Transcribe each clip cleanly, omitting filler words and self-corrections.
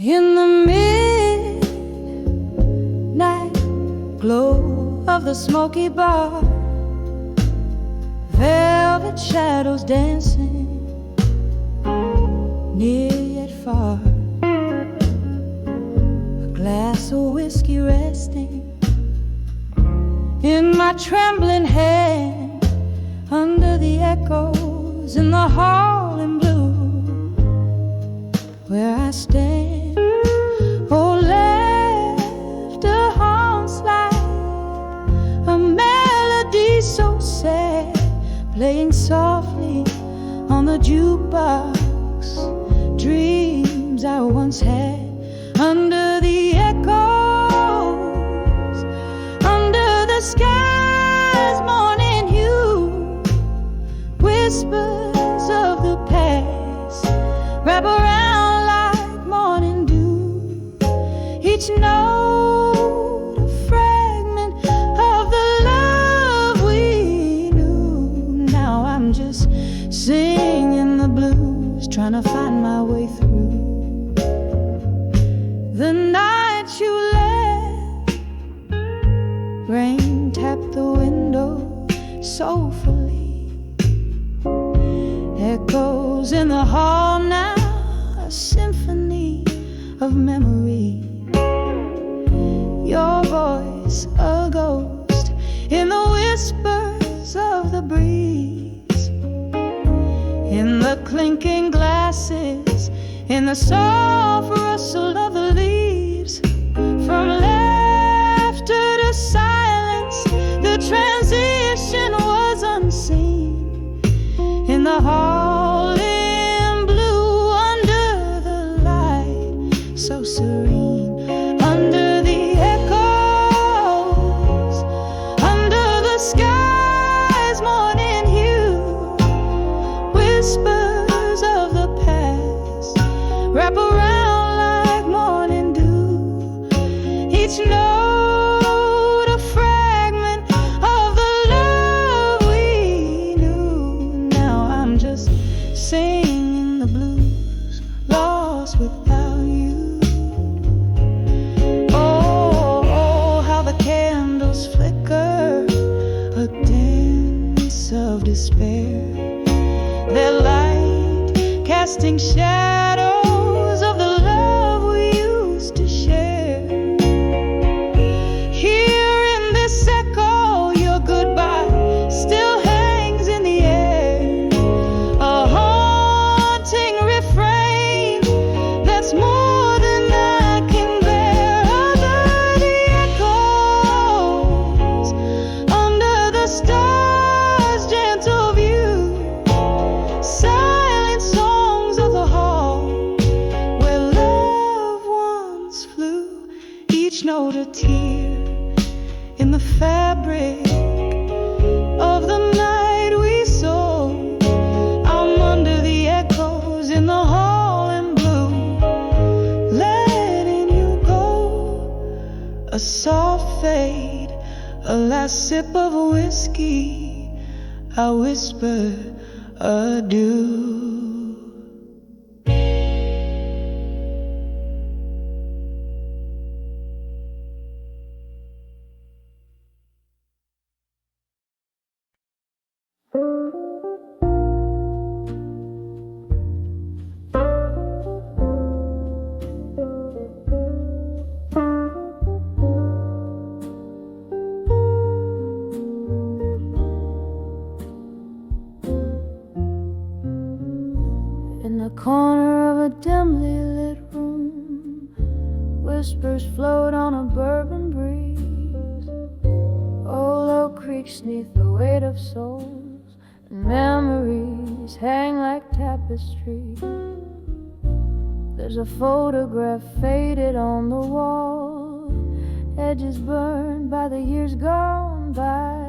In the midnight glow of the smoky bar, velvet shadows dancing near yet far, a glass of whiskey resting in my trembling hand, under the echoes in the hall in blue where I stand. Oh, laughter haunts like a melody so sad, playing softly on the jukebox. Dreams I once had under the echoes, under the sky's morning hue. Whispers of the past wrap around like morning dew. Each note a fragment of the love we knew. Now I'm just singing the blues, trying to find my way through. The night you left, rain tapped the window soulfully. Echoes in the hall now, a symphony of memory. Your voice a ghost in the whispers of the breeze, in the clinking glasses, in the soft rustle of the leaves. From laughter to silence, the transition was unseen. In the hall in blue, under the light so serene, under the echoes, under the sky's morning hue. Whispers of the past wrap around like morning dew. Each note a fragment of the love we knew. Now I'm just singing the blues, lost without you. Oh, oh, how the candles flicker, a dance of despair. Their light casting shadows of the love we used to share. Here in this echo, your goodbye still hangs in the air, a haunting refrain that's more than I can bear. Under the echoes, under the stars' gentle view, silent songs of the hall where loved ones flew. Each note a tear in the fabric of the night we saw. I'm under the echoes in the hall in blue, letting you go. A soft fade, a last sip of whiskey, I whisper adieu. In the corner of a dimly lit room, whispers float on a bourbon breeze. Old oak creaks neath the weight of souls, and memories hang like tapestry. There's a photograph faded on the wall, edges burned by the years gone by.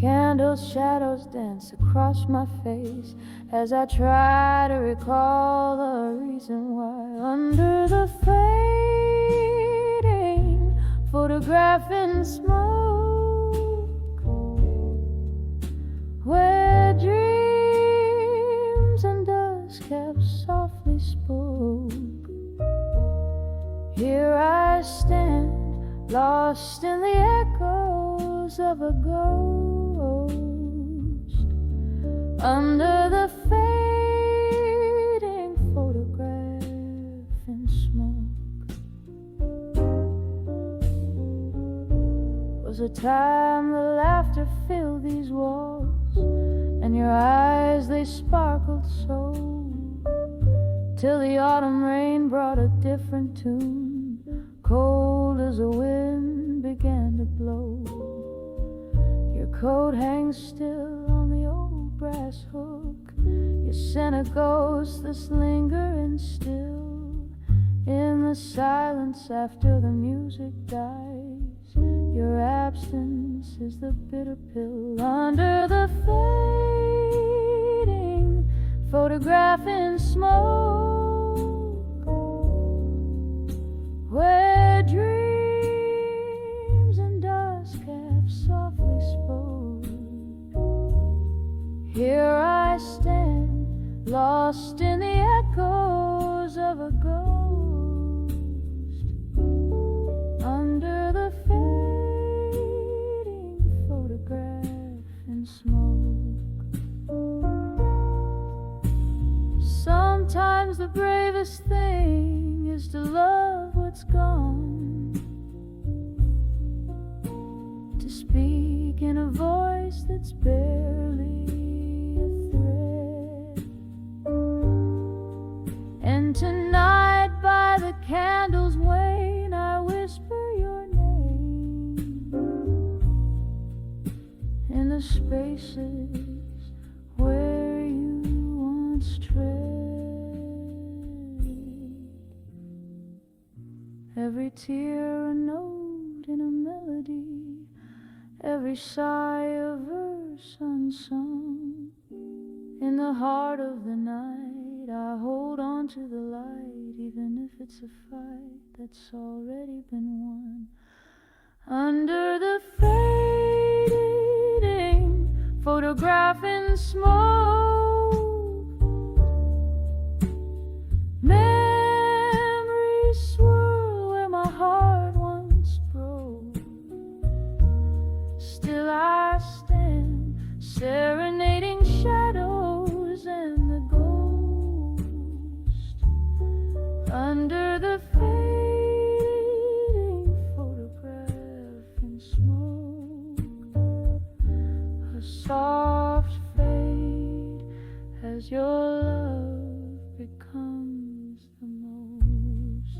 Candles, shadows dance across my face as I try to recall the reason why. Under the fading photograph in smoke, where dreams and dust kept softly spoke. lost in the echoes of a ghost, under the fading photograph in smoke. Was a time the laughter filled these walls, and your eyes they sparkled so, till the autumn rain brought a different tune, cold as a wind began to blow. Your coat hangs still on the old brass hook, you sent a ghost that's lingering still in the silence after the music dies. Your absence is the bitter pill under the fading photograph in smoke, where dreams and dust have softly spoke. Here I stand, lost in the echoes of a ghost, under the fading photograph in smoke. Sometimes the bravest thing is to love what's gone, to speak in a voice that's barely a thread. And tonight by the candle's wane I whisper your name in the spaces where you once tread. Every tear a note in a melody, every sigh a verse unsung. In the heart of the night I hold on to the light, even if it's a fight that's already been won. Under the fading photograph in smoke, memories swirl where my heart once broke. Still I stand, serenading shadows and the ghost, under the fading photograph in smoke. A soft fade as your love becomes the most.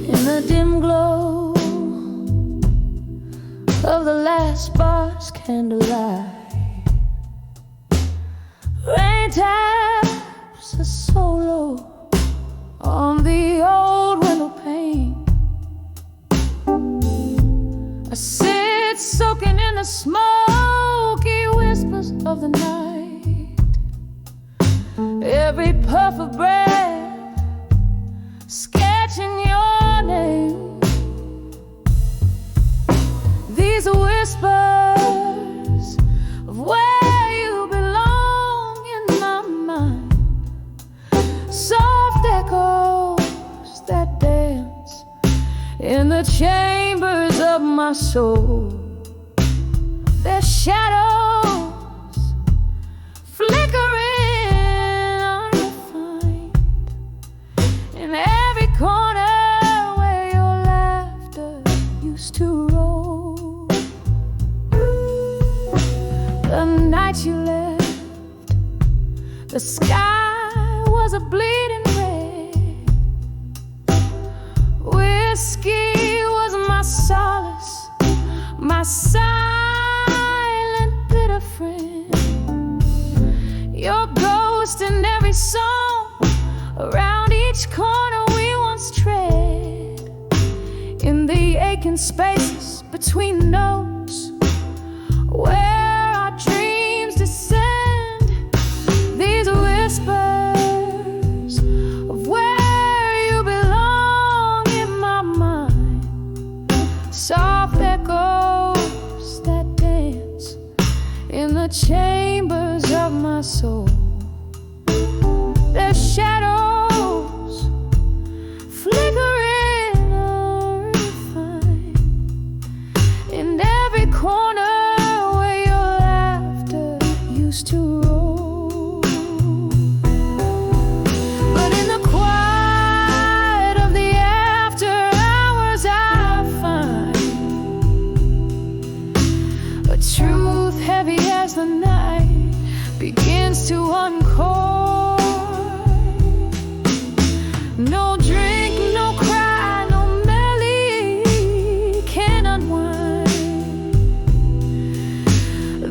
In the dim glow of the last bar's candlelight, rain taps a solo on the old window pane. I sit soaking in the smoky whispers of the night, every puff of breath sketching your name. These are whispers of where you belong in my mind, soft echoes that dance in the chambers of my soul. Their shadows flickering unrefined in every corner where your laughter used to roll. The night you left, the sky was a bleeding red. Whiskey was my solace, my silent bitter friend. Your ghost in every song, around each corner we once tread. vacant spaces between notes where our dreams descend. These whispers of where you belong in my mind, soft echoes that dance in the chambers of my soul. There's shadows flickering unrefined in every corner where your laughter used to roll. But in the quiet of the after hours, I find a truth heavy as the night begins to uncoil. No drink, no cry, no melody can unwind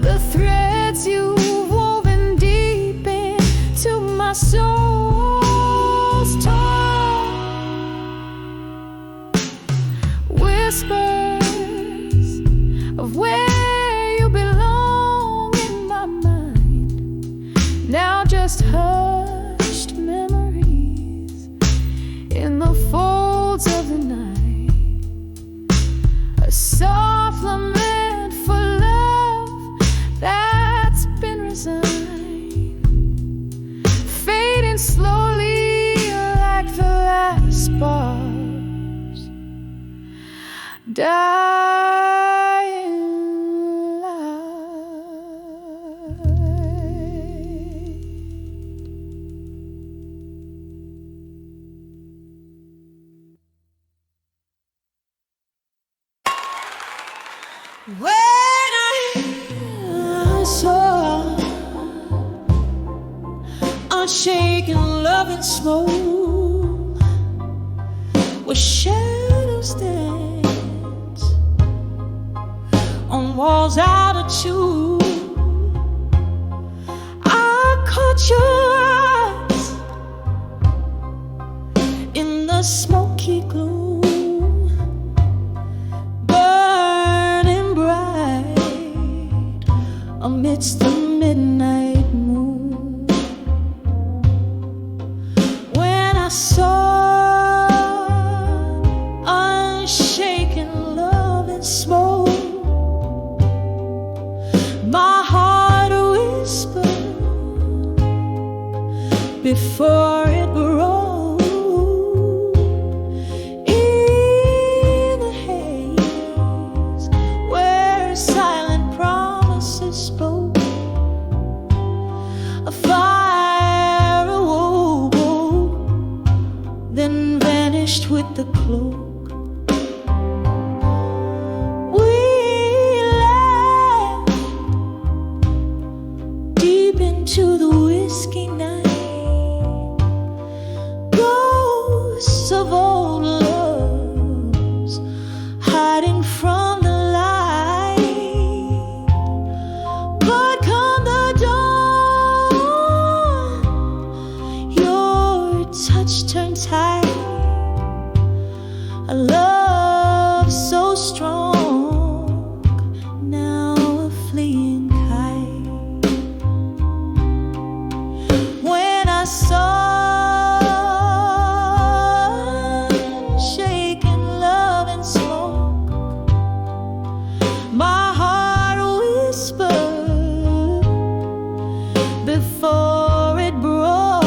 the threads you've woven deep into my soul's torn. Whispers of where you belong in my mind, now just hushed memories in the folds of the night. A soft lament for love that's been resigned, fading slowly like the last sparks, dying light. When I saw unshaken love and smoke, where shadows dance on walls out of tune, I caught your eyes in the smoky gloom, amidst the midnight moon. When I saw unshaken love and smoke, my heart whispered before it broke. In the haze where silent promises spoke, a fire awoke, then vanished with the cloak. We laughed deep into the whiskey night, ghosts of old loves hiding from the light. But come the dawn, your touch turned tight. A love so strong, now a fleeing kite. When I saw unshaken love and smoke, my heart whispered before it broke.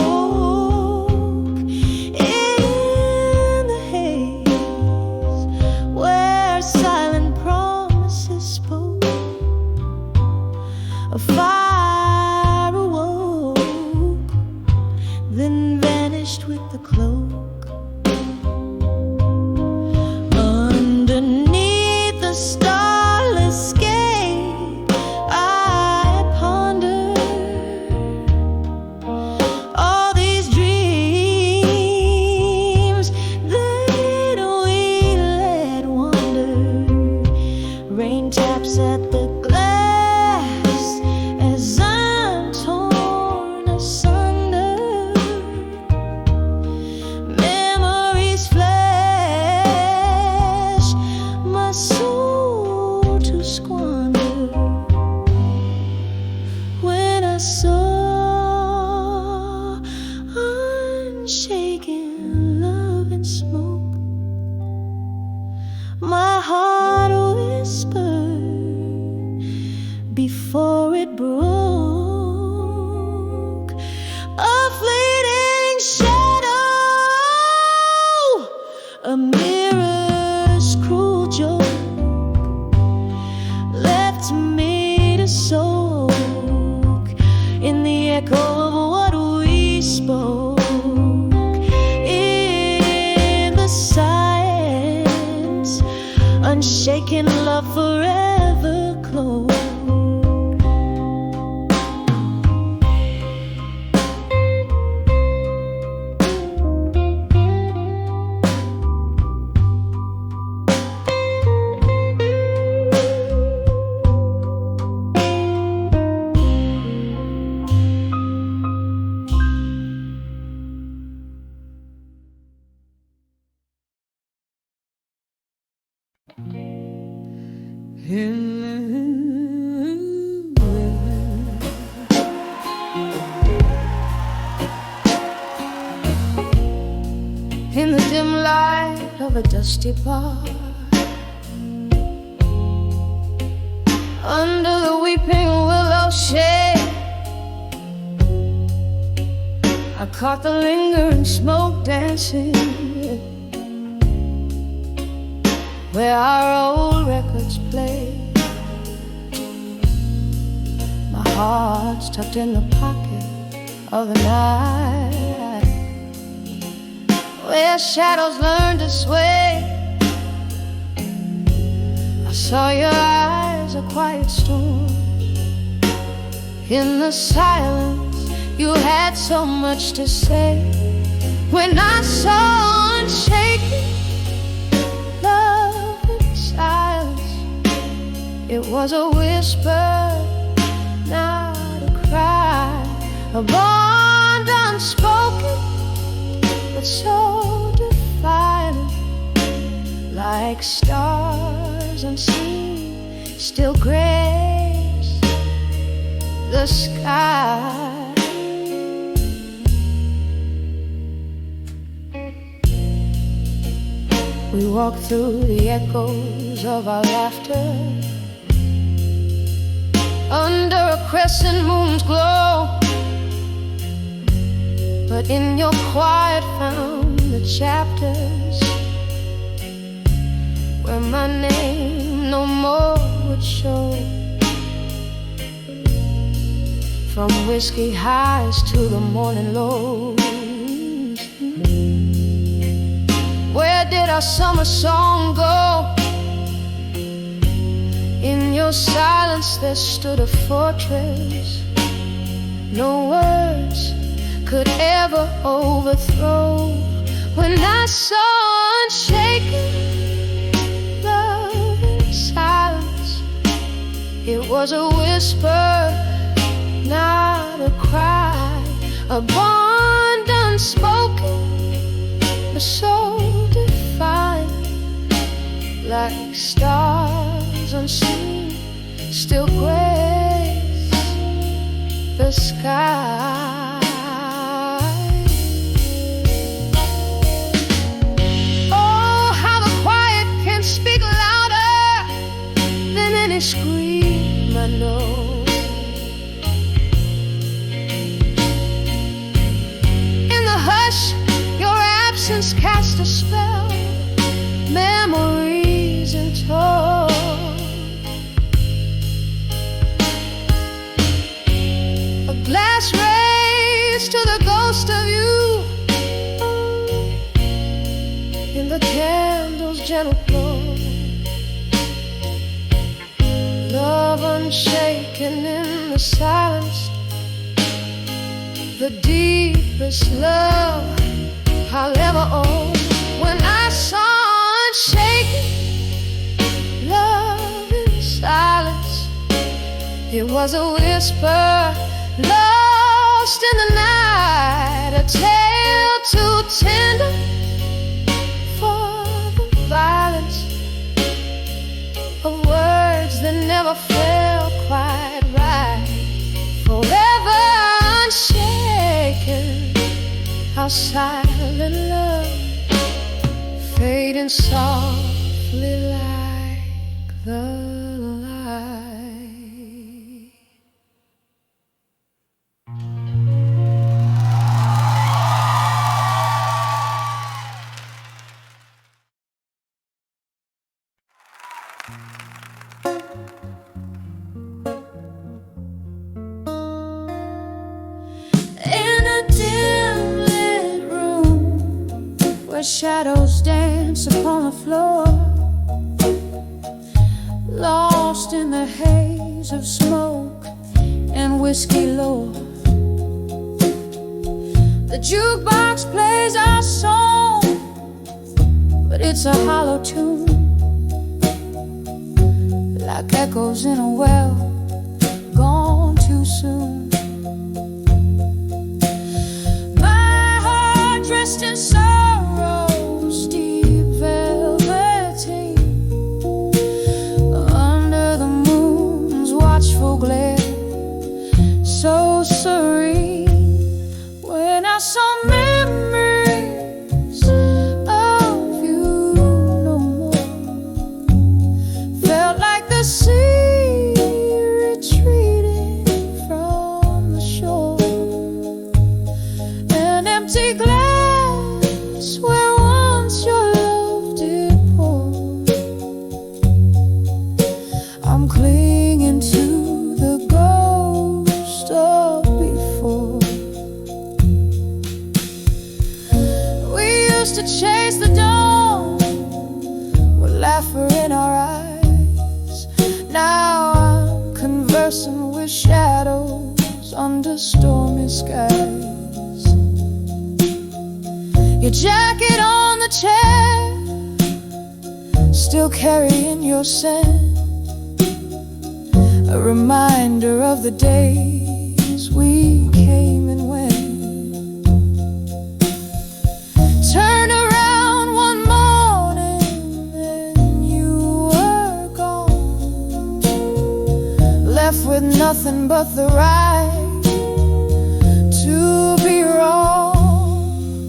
In the haze where silent promises spoke, a fire awoke, then vanished with the cloak. Underneath the starless sky, I ponder all these dreams that we let wander. Rain taps at the glass as I'm torn asunder. unshaken love and smoke. My heart whispered before it broke. A fleeting shadow, a mirror's cruel joke, left me to soak in the echo of what we spoke. In the silence, unshaken love forever close. In the dim light of a dusty bar, under the weeping willow shade, I caught the lingering smoke dancing where our old records play. My heart's tucked in the pocket of the night, where shadows learn to sway. I saw your eyes, a quiet storm. In the silence, you had so much to say. When I saw unshaken love in silence, it was a whisper, not a cry, a bond unspoken, but so defiant, like stars unseen, still grace the sky. We walked through the echoes of our laughter, under a crescent moon's glow. But in your quiet found the chapters where my name no more would show. From whiskey highs to the morning lows, where did our summer song go? In your silence there stood a fortress no words could ever overthrow. When I saw unshaken love in silence, it was a whisper, not a cry, a bond unspoken, but so defiant, like stars unseen, still grace the sky. Scream, I know. In the hush, your absence cast a spell, memories in tow. A glass raised to the ghost of you, in the candle's gentle glow. Love unshaken in the silence, the deepest love I'll ever own. When I saw unshaken love in silence, it was a whisper lost in the night, a tale too tender for the violence of words that never felt quite right. Forever unshaken, I'll our silent love fading softly like the light. In a dim lit room where shadows dance upon the floor, lost in the haze of smoke and whiskey lore, the jukebox plays our song, but it's a hollow tune, like echoes in a well gone too soon. My heart dressed in sorrow's deep velveteen, under the moon's watchful glare, so serene. When I saw memories of you no more, felt like the sea retreating from the shore, an empty glass where once your love did pour. I'm clinging to the ghost of before. We used to chase the dawn with laughter in our eyes. Now I'm conversing with shadows under stormy skies. Your jacket on the chair, still carrying your scent, a reminder of the days we came and went. Turned around one morning and you were gone, left with nothing but the right to be wrong.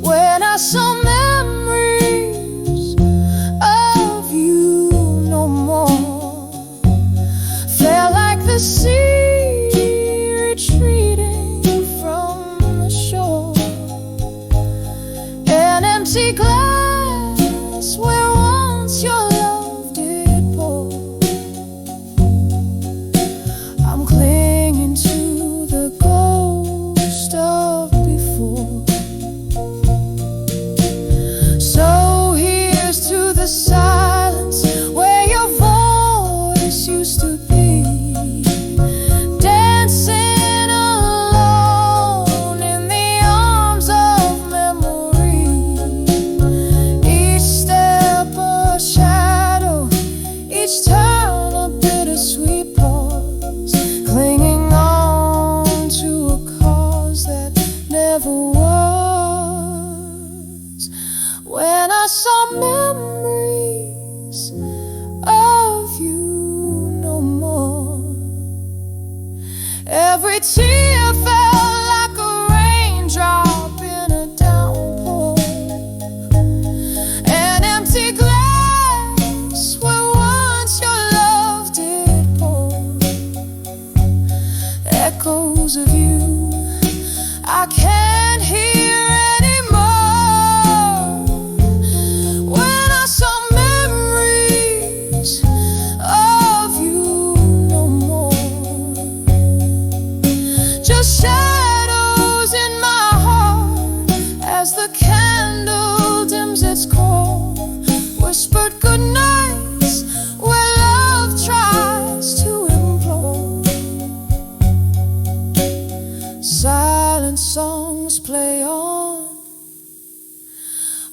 When I saw memories of you no more, felt like the sea retreating from the shore, an empty glass where once your love did pour. I'm clinging to the ghost of before. So here's to the silence where your voice used to be, dancing alone in the arms of memory. Each step a shadow, each turn a bittersweet pause, clinging on to a cause that never was. When I saw memories of you no more, every tear felt like a raindrop in a downpour, an empty glass where once your love did pour. Echoes of you I can't hear anymore. When I saw memories of you no more, just shadows in my heart as the candle dims its core, whispered good nights where love tries to implore. Silent songs play on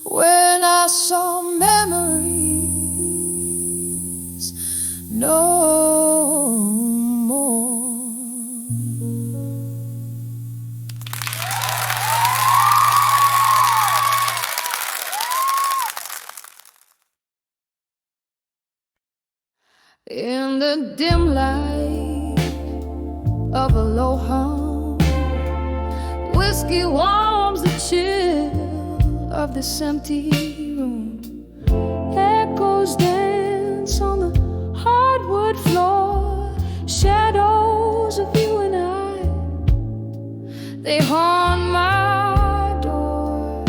when I saw memories no more. In the dim light of a low hum, whiskey warms the chill of this empty room. Echoes dance on the hardwood floor, shadows of you and I, they haunt my door.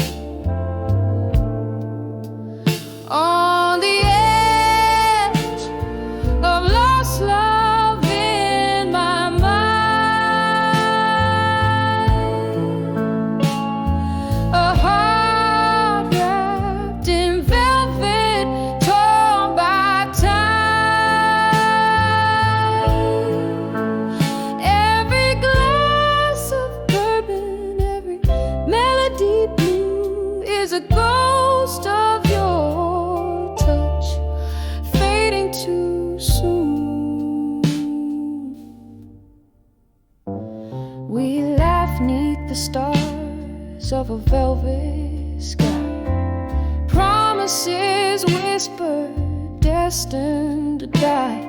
On the edge of lost love in my mind, a heart wrapped in velvet, torn by time. Every glass of bourbon, every melody blue is a ghost of your touch, fading too soon. We laugh 'neath the stars of a velvet sky, promises whispered, destined to die.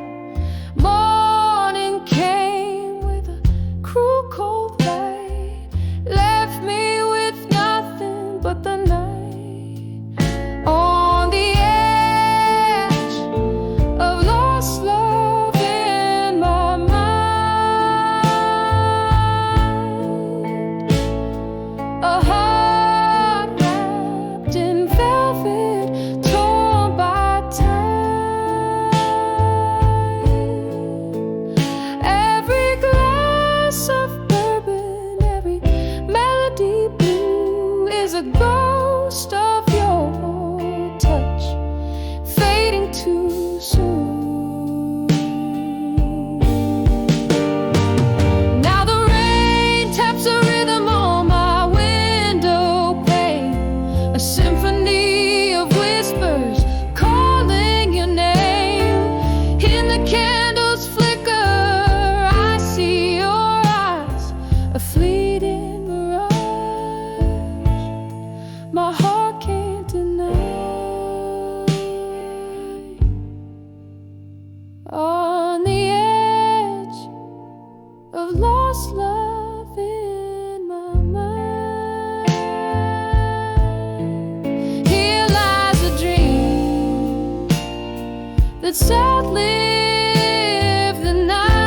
Morning came with a cruel cold light, left me with nothing but the night. On the edge of lost love in my mind, a heart wrapped in velvet, torn by time. Every glass of bourbon, every melody blue is a ghost of your touch, fading too soon. Now the rain taps a rhythm on my window pane, a symphony of whispers calling your name. In the candles flicker, I see your eyes, a fleeting mirage my heart can't deny. On the edge of lost love in my mind, here lies a dream that's outlived the night.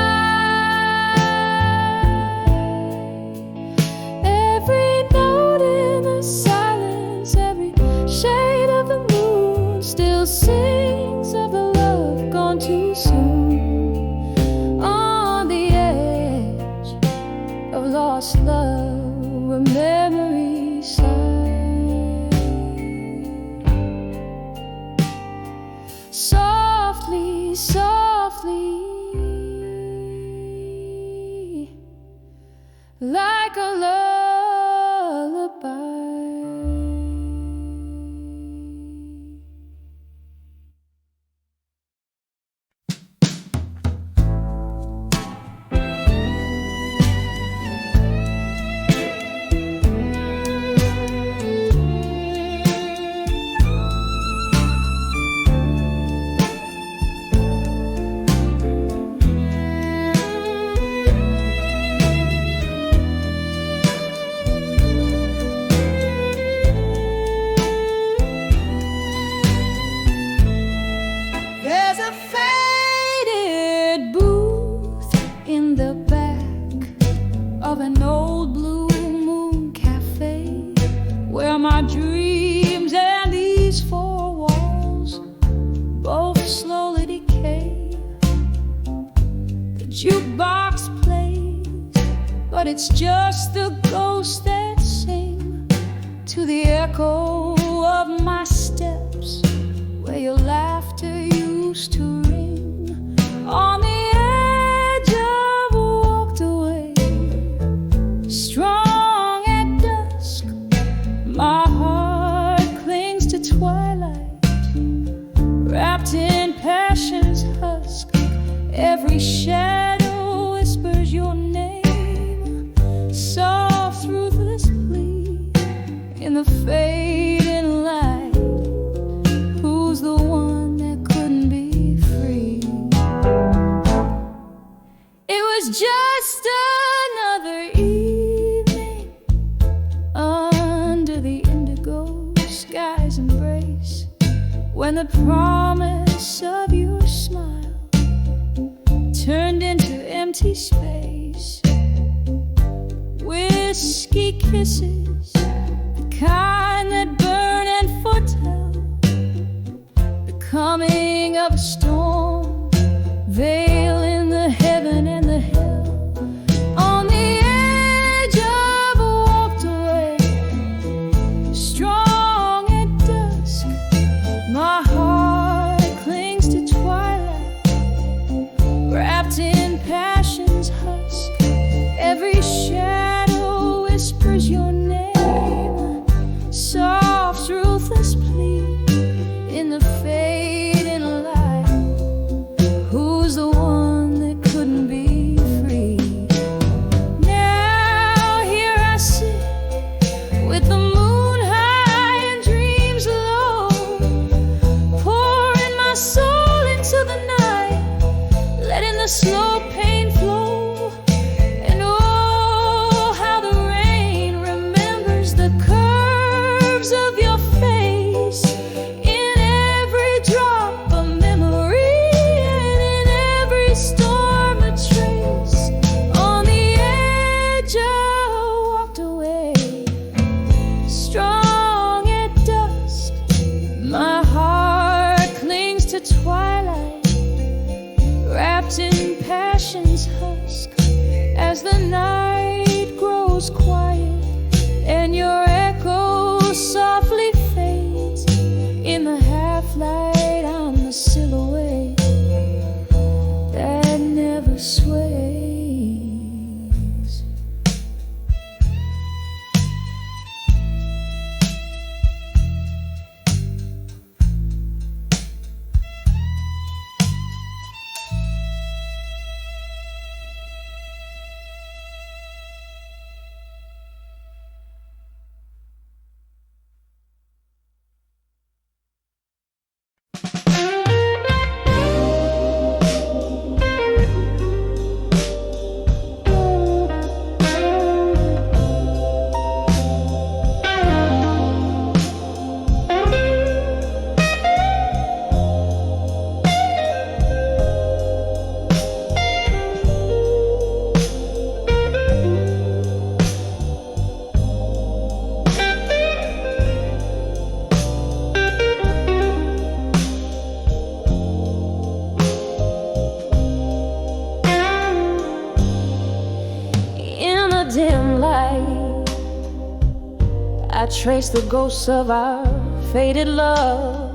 Every note in the silence, every shade of the moon still sings of the love gone too soon. On the edge of lost love, where memories sigh, softly, softly, like a lullaby. There's a faded booth in the back of an old blue moon cafe, where my dreams and these four walls both slowly decay. The jukebox plays, but it's just the ghosts that sing to the echo of my steps, where your laughter used to ring. On the edge I've walked away, strong at dusk. My heart clings to twilight, wrapped in passion's husk. Every shadow whispers your name, soft ruthless plea in the fading light. Who's the one that couldn't be free? It was just another evening under the indigo when the promise of your smile turned into empty space. Whiskey kisses, the kind that burn and foretell the coming of a storm, veiling the heaven and the hell. On the edge of a walked away, strong at dusk, my heart clings to twilight, wrapped in passion's husk. Every shadow whispers your name, soft, ruthless plea in the fading light. Who's the one that couldn't be free? Now here I sit with the moon high and dreams low, pouring my soul into the night, letting the slow pain flow. And oh, how the rain remembers the curves of your face in every drop of memory and in every storm a trace. On the edge I walked away, strong at dusk, my heart clings to twilight, wrapped in passion's husk. As the night grows quiet and your echo softly fades, in the half-light I'm the silhouette that never sways. In the dim light, I trace the ghosts of our faded love.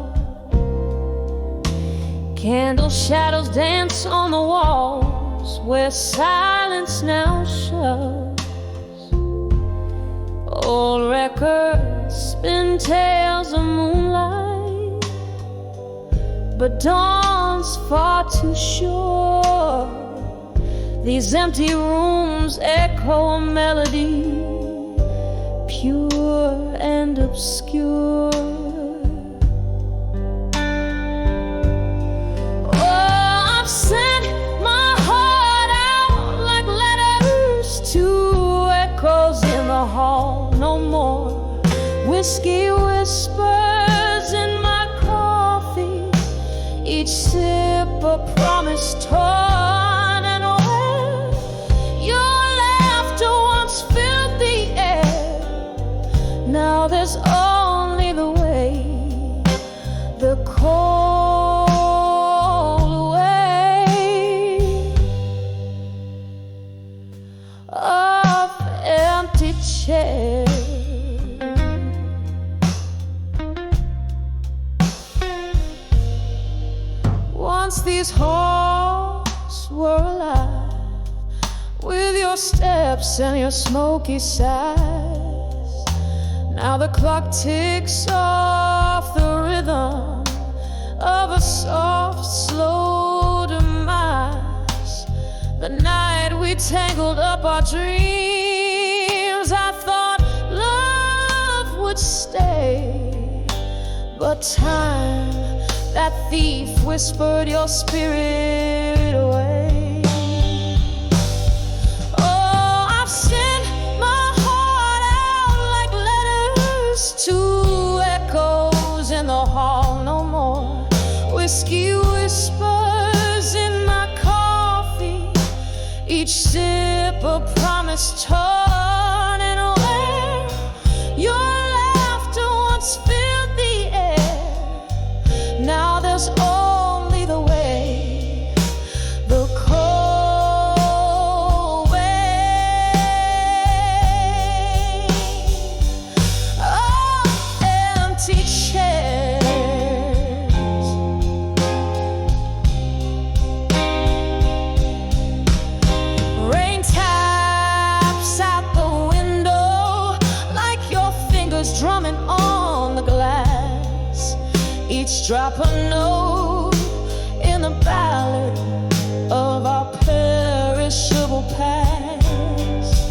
Candle shadows dance on the walls where silence now shoves. Old records spin tales of moonlight, but dawn's far too short. These empty rooms echo a melody, pure and obscure. Oh, I've sent my heart out like letters to echoes in the hall. No more whiskey whispers in my coffee, each sip a promise torn and away. Your laughter once filled the air, now there's only the way, the cold way of empty chairs. Once these halls were alive with your steps and your smoky sighs. Now the clock ticks off the rhythm of a soft, slow demise. The night we tangled up our dreams, I thought love would stay, but time, that thief, whispered your spirit away. Oh, I've sent my heart out like letters to echoes in the hall. No more whiskey whispers in my coffee, each sip a promise turning away. Your laughter once filled the air, now there's only the way, the cold way. Oh, empty chairs, rain taps at the window like your fingers drumming on the glass, each drop a note in the ballad of our perishable past.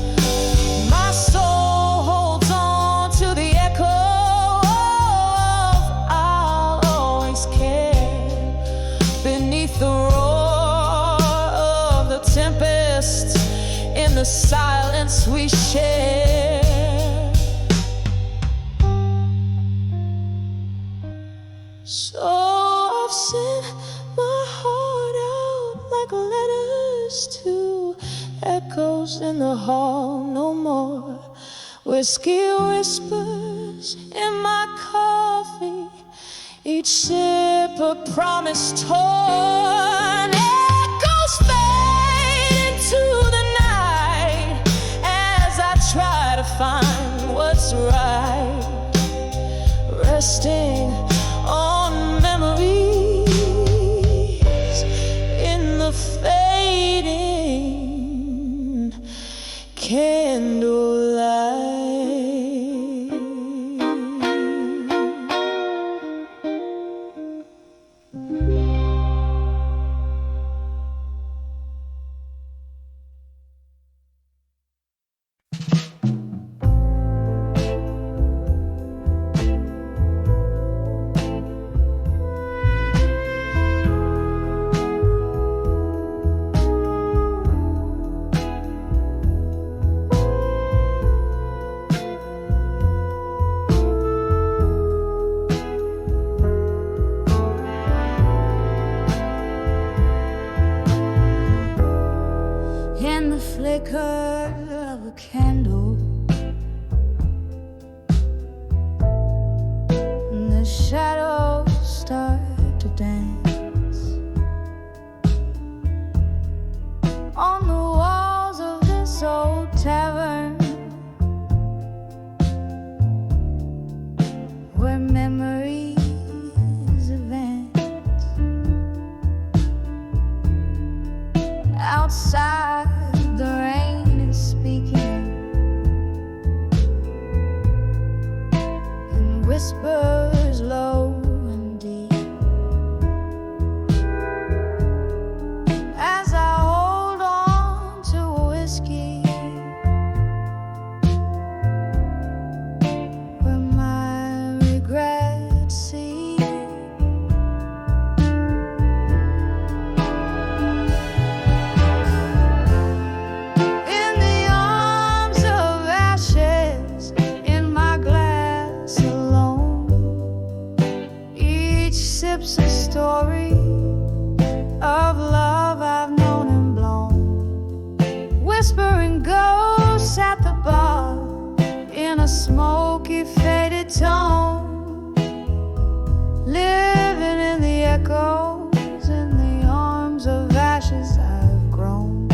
My soul holds on to the echo of I'll always care, beneath the roar of the tempest, in the silence we share. So I've sent my heart out like letters to echoes in the hall. No more whiskey whispers in my coffee, each sip a promise torn. Echoes fade into the night as I try to find what's right, resting on memories in the fading candlelight. In the flicker of a candle, and the shadows start to dance on the walls of this old tavern, where memories advance. Outside the rain is speaking in whispers low and deep, as I hold on to a whiskey where my regrets see. In the arms of ashes, in my glass alone, each sip's a story of love I've known and blown. Whispering ghosts at the bar in a smoky, faded tone, living in the echoes, in the arms of ashes I've grown.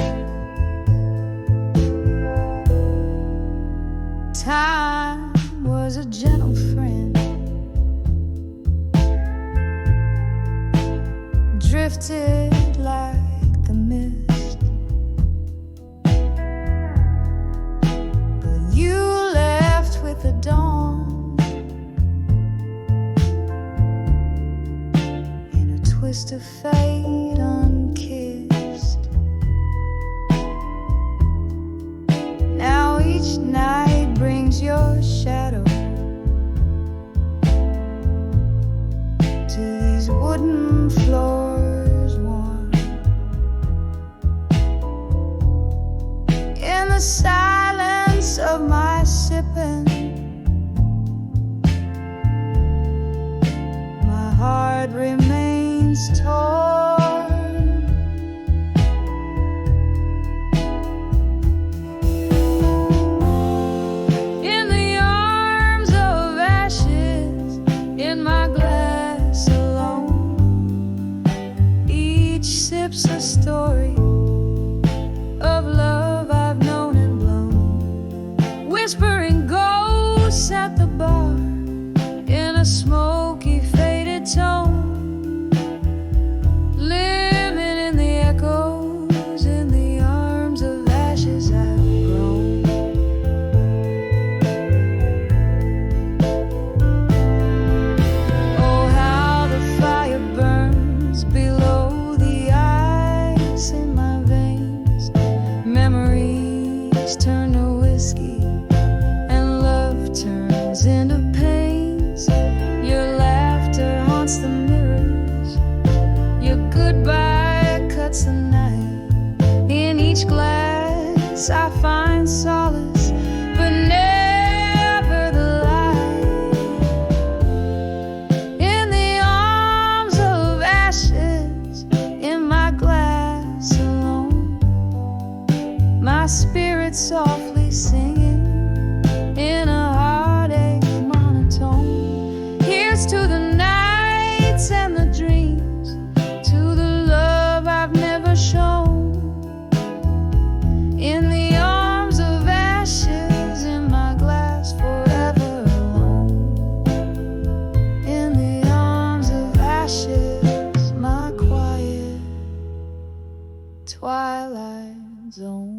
Time was a gentle friend, drifted like the mist, but you left with the dawn in a twist of fate unkissed. Now each night brings your shadow to these wooden floors warm. In the silence of my sipping, my heart remains dreams torn. In the arms of ashes, in my glass alone, each sip's a story of love I've known and blown. Whispering ghosts at the bar in a smoky, faded tone, living in the echoes, in the arms of ashes I've grown. Oh, how the fire burns below the ice in my veins. Memories turn to whiskey and love turns into pains. Your laughter haunts the mirrors, your goodbye cuts the night. In each glass I find solace, but never the light. In the arms of ashes, in my glass alone, my spirit softly singing in a heartache monotone. Here's to the nights and the dreams, to the love I've never shown. In the arms of ashes, in my glass forever alone. In the arms of ashes, my quiet twilight zone.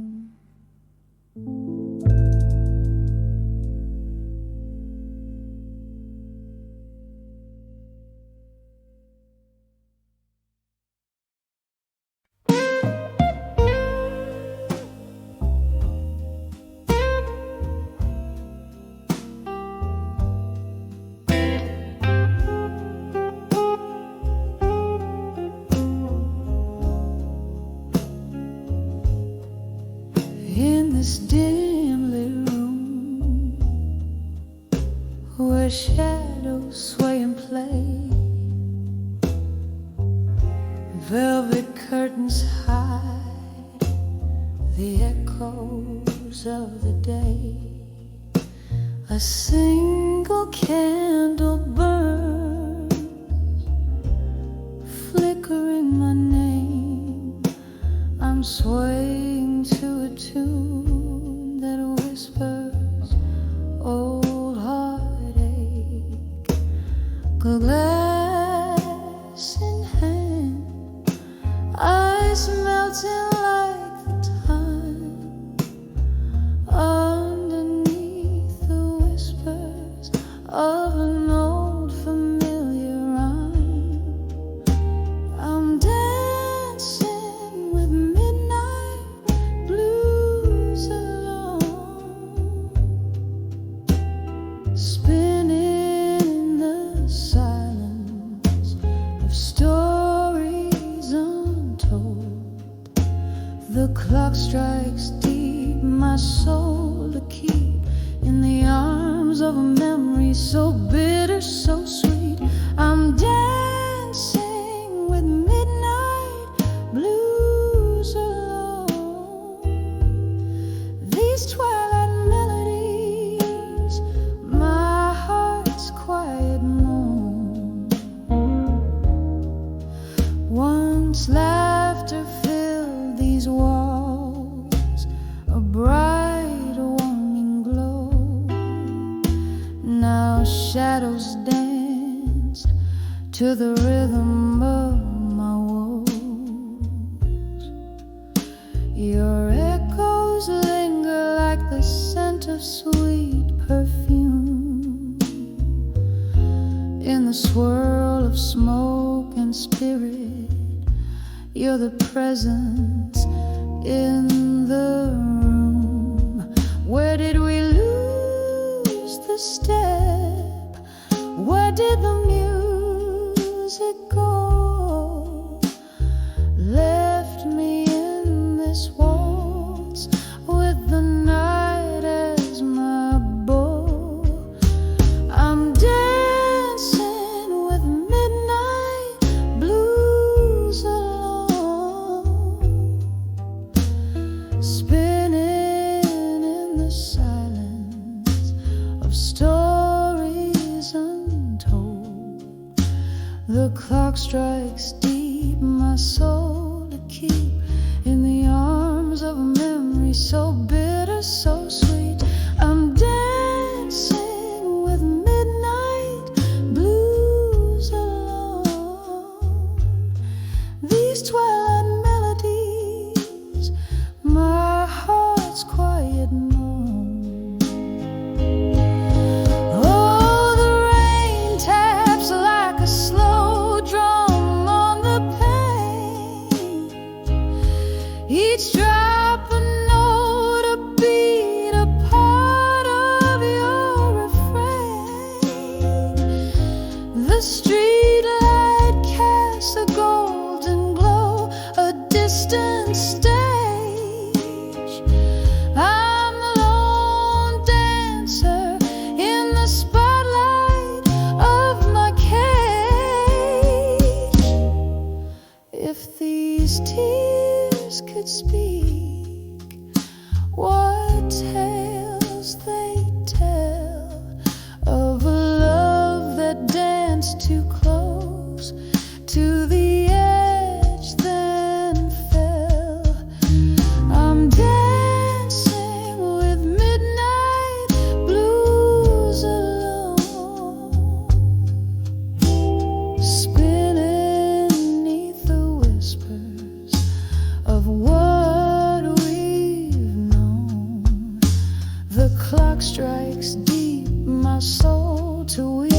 In this dim lit room, where shadows sway and play, velvet curtains hide the echoes of the day. A single candle burns, flickering my name. I'm swaying to a tune that whispers old heartache. Glass in hand, ice melting like the time, underneath the whispers of an old familiar rhyme. I'm dancing with midnight blues alone, spinning in the silence of stories untold. The clock strikes deep, my soul to keep in the arms of a memory so bitter, so sweet. I'm dancing with midnight blues alone. These twilight melodies, my heart's quiet moan. Once laughter filled these walls, a bright warming glow. Now shadows danced to the rhythm of my woes. Your echoes linger like the scent of sweet perfume in the swirl of smoke and spirit. You're the presence in the room. Where did we lose the step? Where did the music go? Left me in this waltz with the night as my bow. I'm dancing with midnight blue The clock strikes deep, my soul to keep in the arms of a memory so bitter, so sweet. I'm dancing with midnight blues alone. These twilight melodies, my heart's quiet moan. Oh, the rain taps like a slow drum on the pane. Each drop a note, a beat, a part of your refrain. The street light casts a golden glow, a distant stage. I'm the lone dancer in the spotlight of my cage. If these tears could speak, what tales they tell of a love that danced too close to the edge, then fell. I'm dancing with midnight blues alone, spinning neath the whispers of what we've known. The clock strikes deep, my soul to weep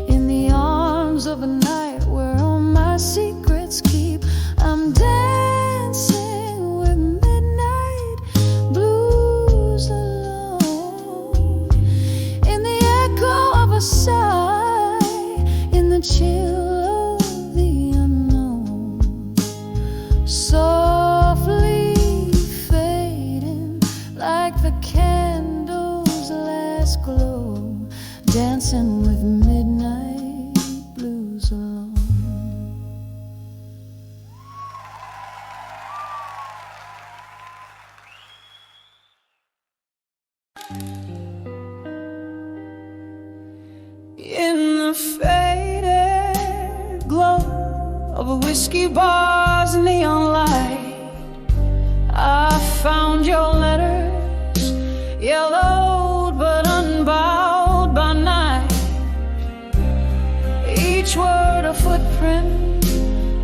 in the arms of a night where all my secrets keep. I'm dancing with midnight blues alone, in the echo of a sigh, in the chill of the unknown, softly fading like the candle's last glow, dancing with midnight blues alone. In the faded glow of a whiskey bar's neon light, I found your letters, yellowed but unbowed by night. Each word a footprint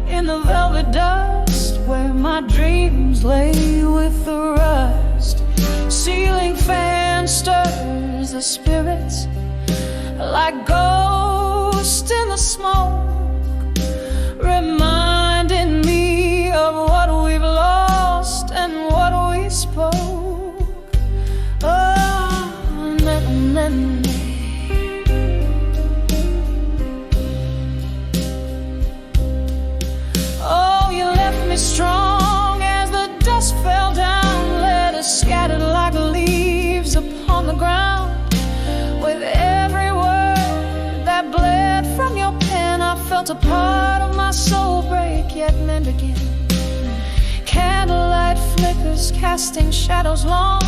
in the velvet dust where my dreams lay with the rust. Ceiling fan stirs the spirits like ghosts in the smoke, reminding me of what we've lost and what we spoke. Oh, oh, you left me strong as the dust fell down, letters scattered like leaves upon the ground. With every word that bled from your pen, I felt a part of my soul break, yet mend again. Candlelight flickers, casting shadows long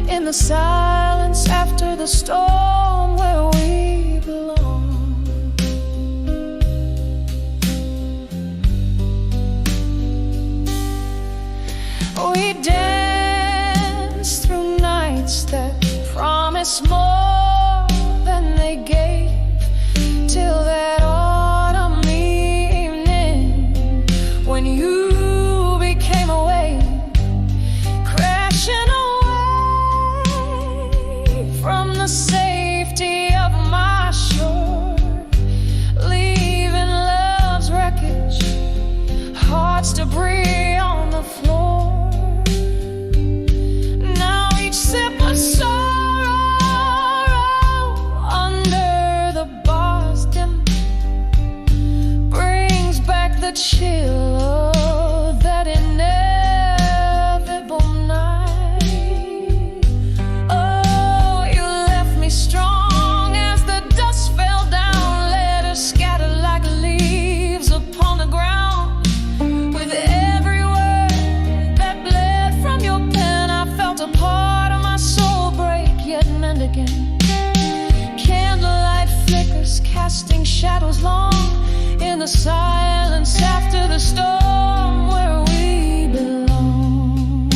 in the silence after the storm where we belong. We dance through nights that promise more than they gave, till that autumn evening when you became a wave, crashing away from the safety of my casting shadows long in the silence after the storm, where we belong.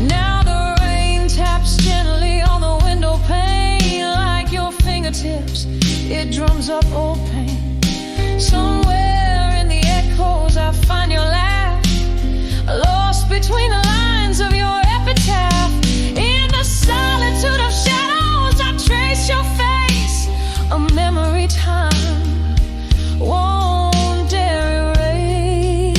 Now the rain taps gently on the window pane, like your fingertips, it drums up old pain. Somewhere in the echoes I find your laugh, lost between the lines of your epitaph. In the solitude of shadows I trace your face, a memory time won't dare erase.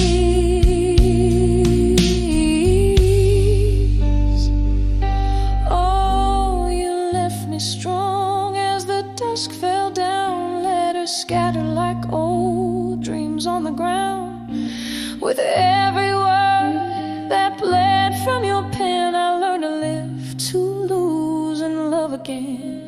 Oh, you left me strong as the dusk fell down, letters scattered like old dreams on the ground. With every word that bled from your pen, I learned to live, to lose, and love again.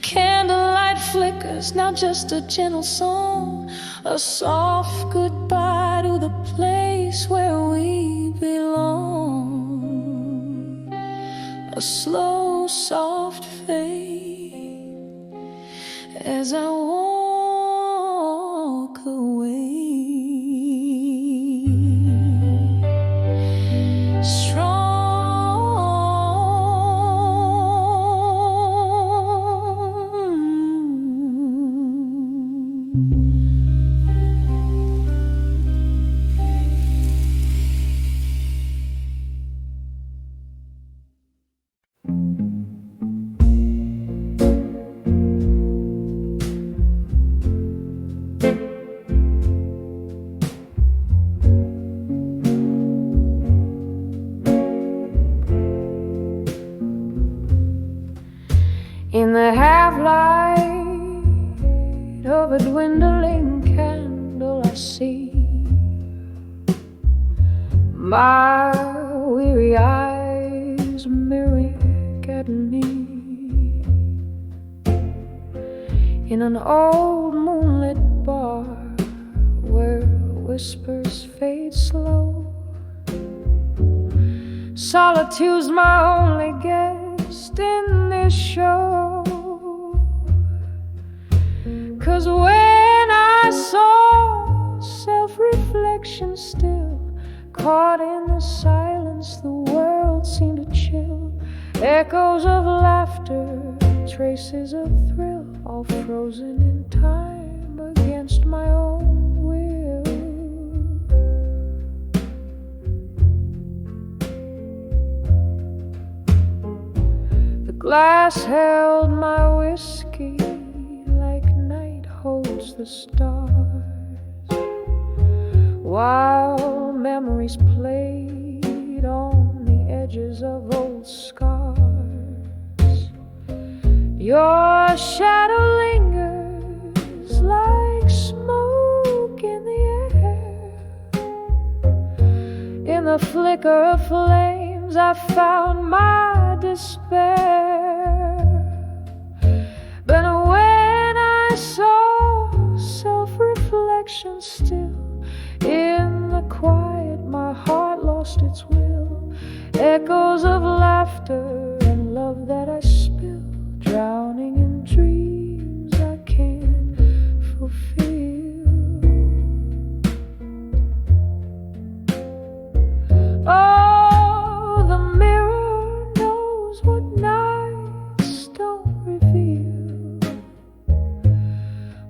Candlelight flickers, now just a gentle song, a soft goodbye to the place where we belong. A slow, soft fade as I walk away. In the half-light of a dwindling candle, I see my weary eyes mirroring at me. In an old moonlit bar where whispers fade slow, solitude's my only guest in this show. 'Cause when I saw self-reflection still, caught in the silence, the world seemed to chill. Echoes of laughter, traces of thrill, all frozen in time against my own will. The glass held my whiskey like night holds the stars, while memories played on the edges of old scars. Your shadow lingers like smoke in the air. In the flicker of flames I found my despair. But when I saw self-reflection still, in the quiet my heart lost its will. Echoes of laughter and love that I spilled, drowning in dreams I can't fulfill. Oh, the mirror knows what nights don't reveal.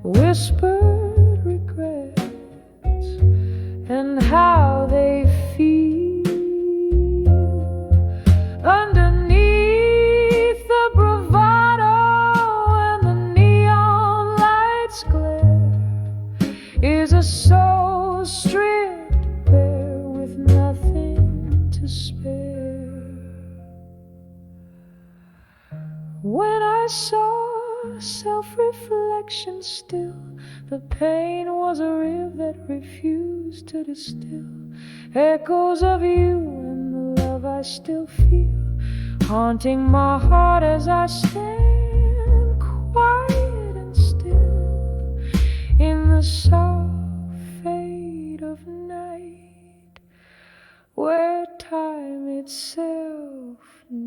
Whispered regrets and how they feel underneath the bravado and the neon lights glare. Is a soul stripped bare with nothing to spare. When I saw self-reflection still, the pain was a river that refused to distill. Echoes of you and the love I still feel, haunting my heart as I stand quiet and still in the soft fade of night, where time itself In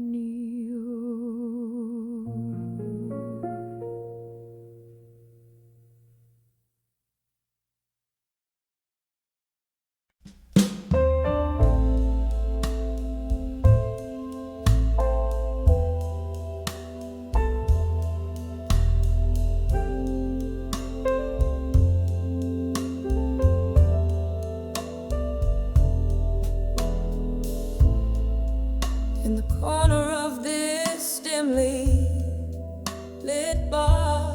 the corner of this dimly lit bar,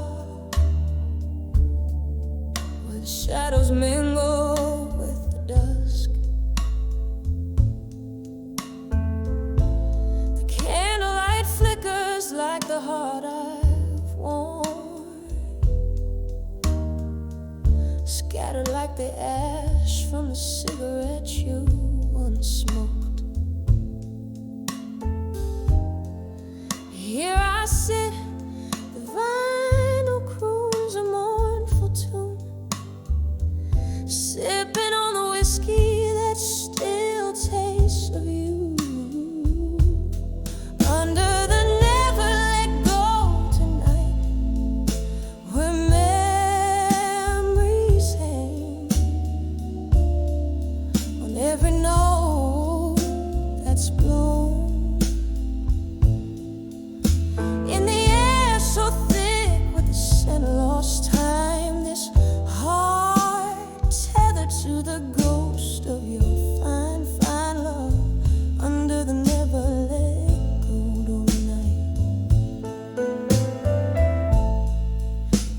where the shadows mingle with the dusk, the candlelight flickers like the heart I've worn, scattered like the ash from the cigarette you once smoked. Here I sit, the vinyl croons a mournful tune, sipping on the whiskey that still tastes of you. Under the never let go tonight, where memories hang on every note that's blown. Lost time, this heart tethered to the ghost of your fine, fine love. Under the never let go tonight.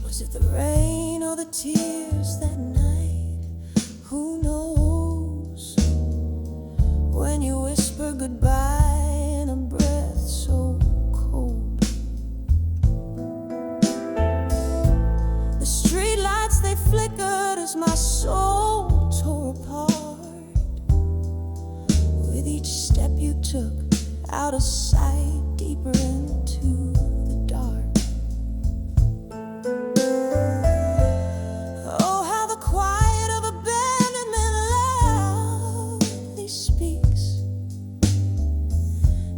Was it the rain or the tears that night? Who knows? When you whisper goodbye in a breath so cold. They flickered as my soul tore apart. With each step you took, out of sight, deeper into the dark. Oh, how the quiet of abandonment loudly speaks,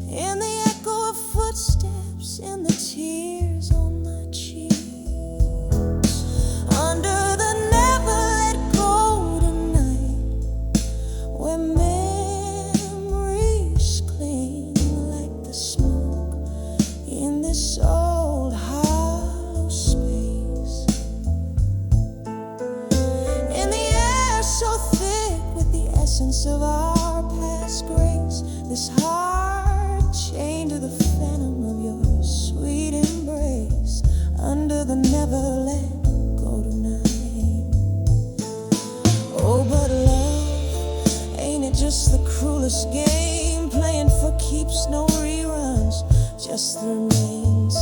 in the echo of footsteps, in the tears on my cheeks. Under the never let go tonight, where memories cling like the smoke in this old hollow space. In the air so thick with the essence of our past grace, this heart chained to the phantom of your sweet embrace. Under the never let. Oh, but love, ain't it just the cruelest game, playing for keeps, no reruns, just the remains.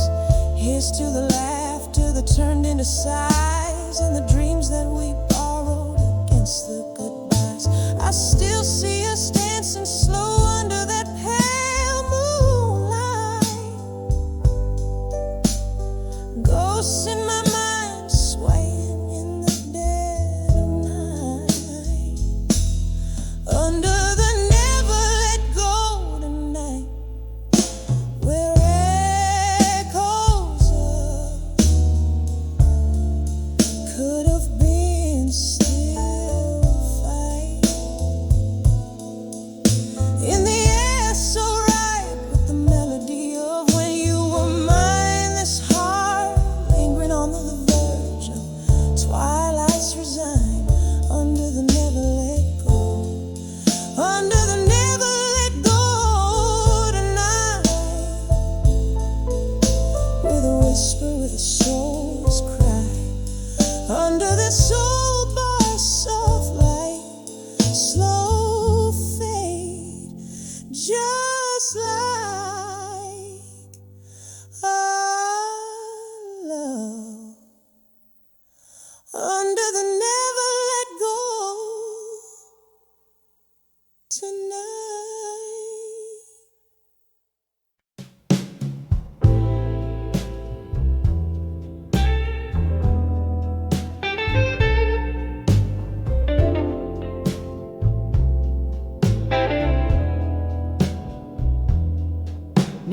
Here's to the laughter that turned into sighs, and the dreams that we borrowed against the goodbyes. I still see us dancing slow under that pale moonlight, ghosts in my mind swaying in the dead of night. Under the never let go tonight, where echoes of could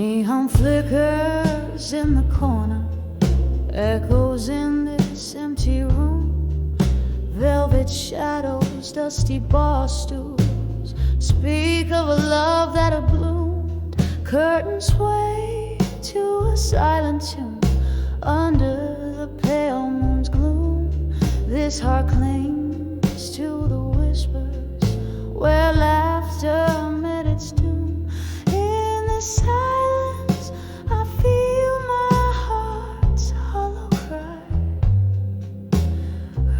Neon flickers in the corner, echoes in this empty room. Velvet shadows, dusty bar stools speak of a love that had bloomed. Curtains sway to a silent tune under the pale moon's gloom. This heart clings to the whispers where laughter met its doom. In the silence I feel my heart's hollow cry.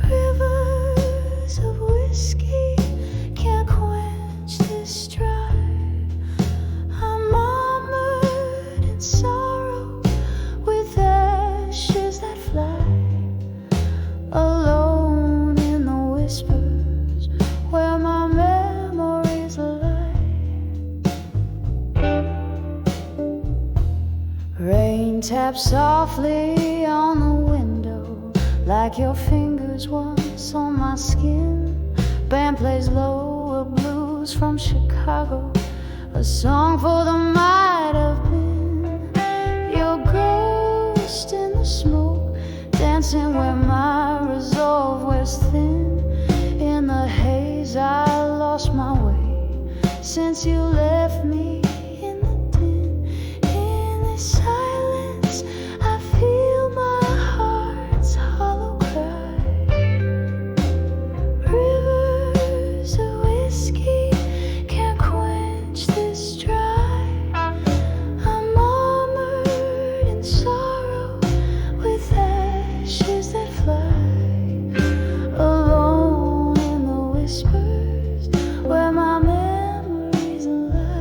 Rivers of whiskey can't quench this strife. I'm armored in sorrow with ashes that fly. Alone in the whispers where my memories lie. Rain taps softly on the window like your fingers once on my skin. Band plays low, a blues from Chicago, a song for the might have been. Your ghost in the smoke, dancing where my resolve wears thin. In the haze I lost my way since you left me in the din. In this silence I feel my heart's hollow cry. Rivers of whiskey can't quench this strife. I'm armored in sorrow with ashes that fly. Alone in the whispers where my memories lie.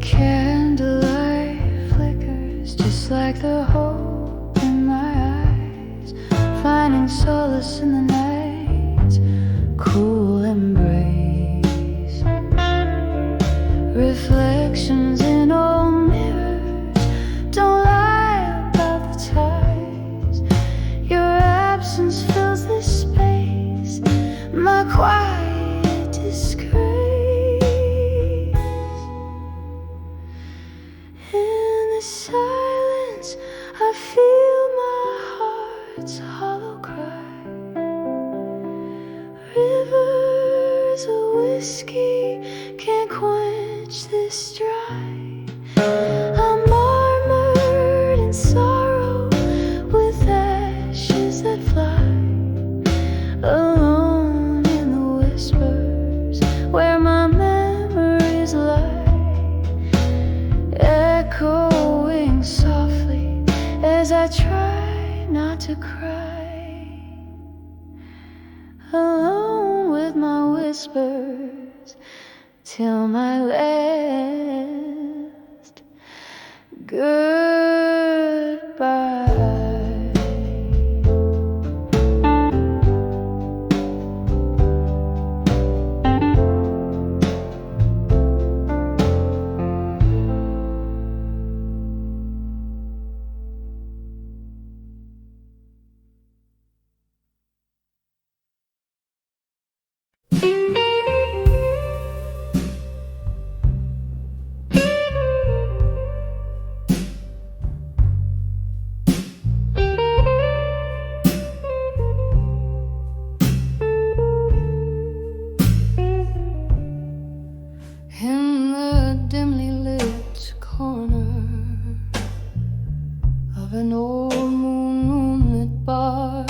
Candlelight flickers just like the hope in my eyes, finding solace in the night's cool embrace. Reflections in old mirrors don't lie about the ties. Your absence fills this space, my quiet disgrace. In the silence I feel my heart's hollow cry. Rivers of whiskey can't quench this strife. I'm armored in sorrow with ashes that fly. Alone in the whispers where my memories lie. Echoing softly as I try not to cry. Alone with my whispers till my last goodbye. In the dimly lit corner of an old moonlit bar,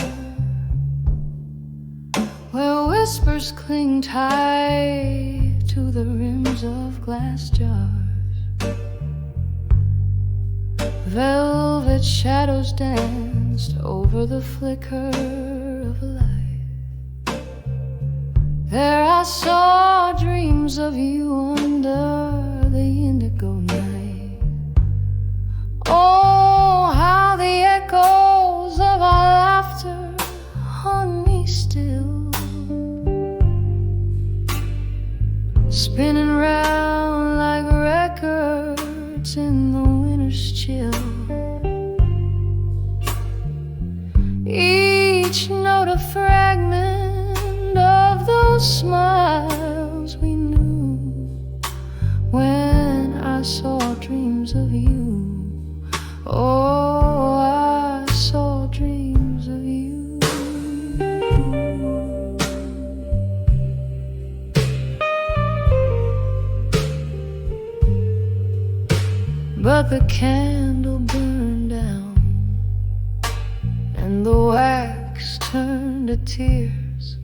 where whispers cling tight to the rims of glass jars, velvet shadows danced over the flicker of a light. There I saw dreams of you under the indigo night. Oh, how the echoes of our laughter haunt me still, spinning round like records in the winter's chill. Each note a fragment of those smiles we knew. saw dreams of you. Oh, I saw dreams of you. But the candle burned down, and the wax turned to tears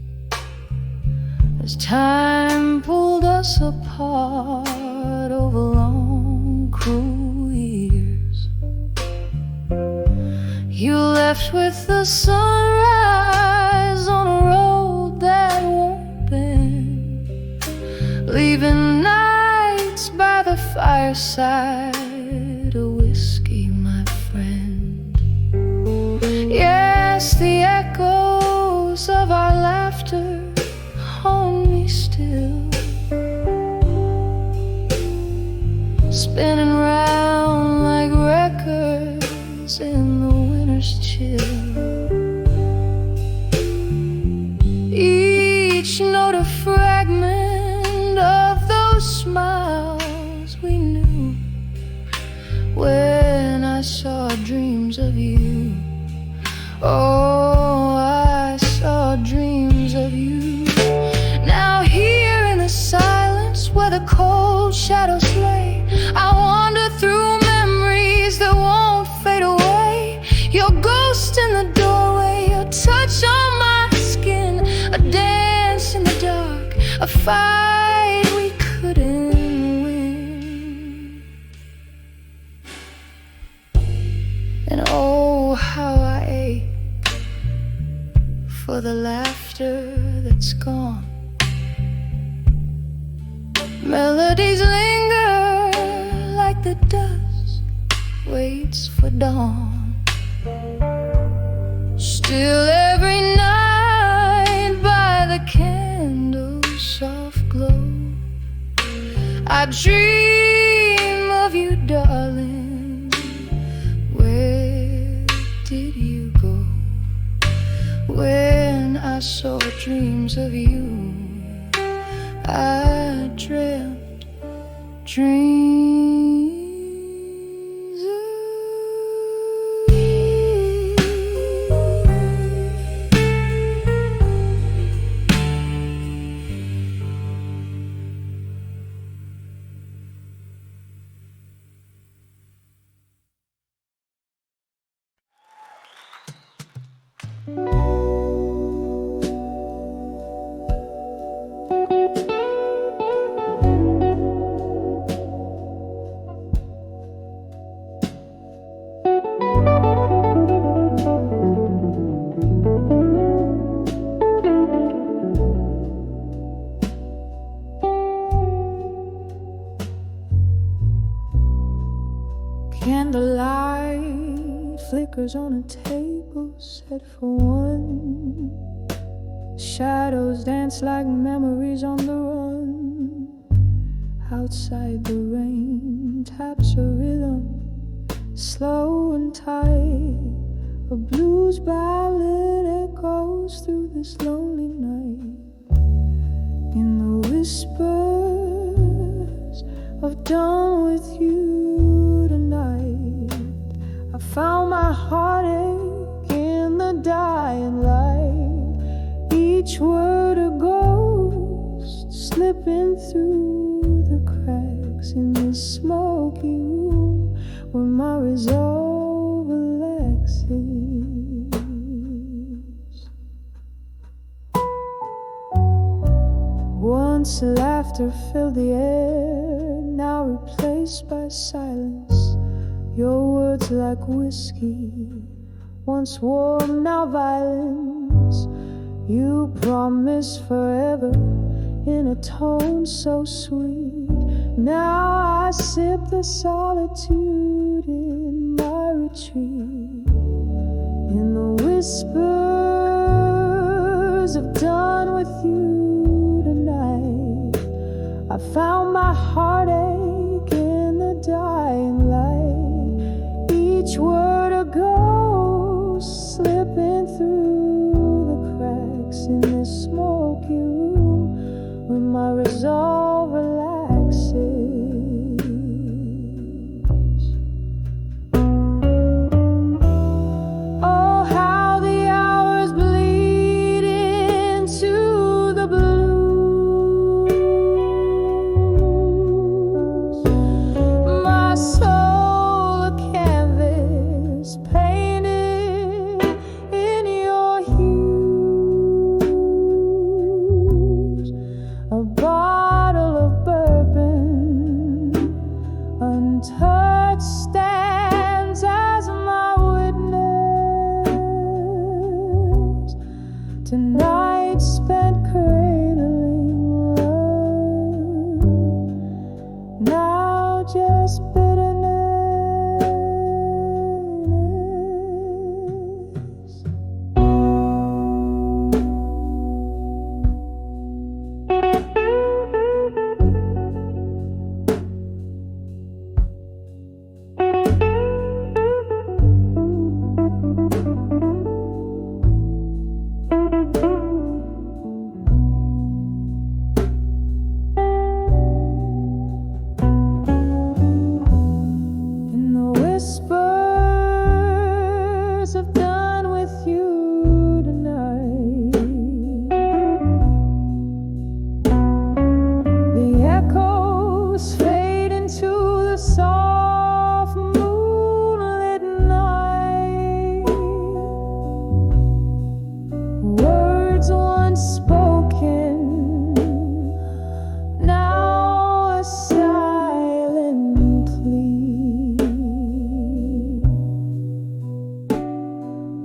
as time pulled us apart over long, cruel years. You left with the sunrise on a road that won't bend, leaving nights by the fireside, a whiskey, my friend. Yes, the echoes of our laughter haunt me still, spinning round like records in the winter's chill. Each note a fragment of those smiles we knew when I saw dreams of you. Oh, I saw dreams of you. Now here in the silence where the cold shadows lay, I wander through memories that won't fade away. Your ghost in the doorway, your touch on my skin, a dance in the dark, a fight we couldn't win. And oh, how I ache for the laughter that's gone. Melodies linger like the dust waits for dawn. Still every night by the candle's soft glow, I dream of you, darling. Where did you go when I saw dreams of you? I dreamt dreams of you. Candlelight flickers on a table set for one. Shadows dance like memories on the run. Outside the rain taps a rhythm, slow and tight. A blues ballad echoes through this lonely night. In the whispers of dawn with you tonight, I found my heartache in the dying light. Each word a ghost slipping through the cracks in this smoky room where my resolve relaxes. Once laughter filled the air, now replaced by silence. Your words like whiskey, once warm, now violence. You promise forever in a tone so sweet. Now I sip the solitude in my retreat. In the whispers of dawn with you tonight, I found my heartache in the dying light. Each word a ghost slipping through the cracks in this smoky room when my resolve relaxes.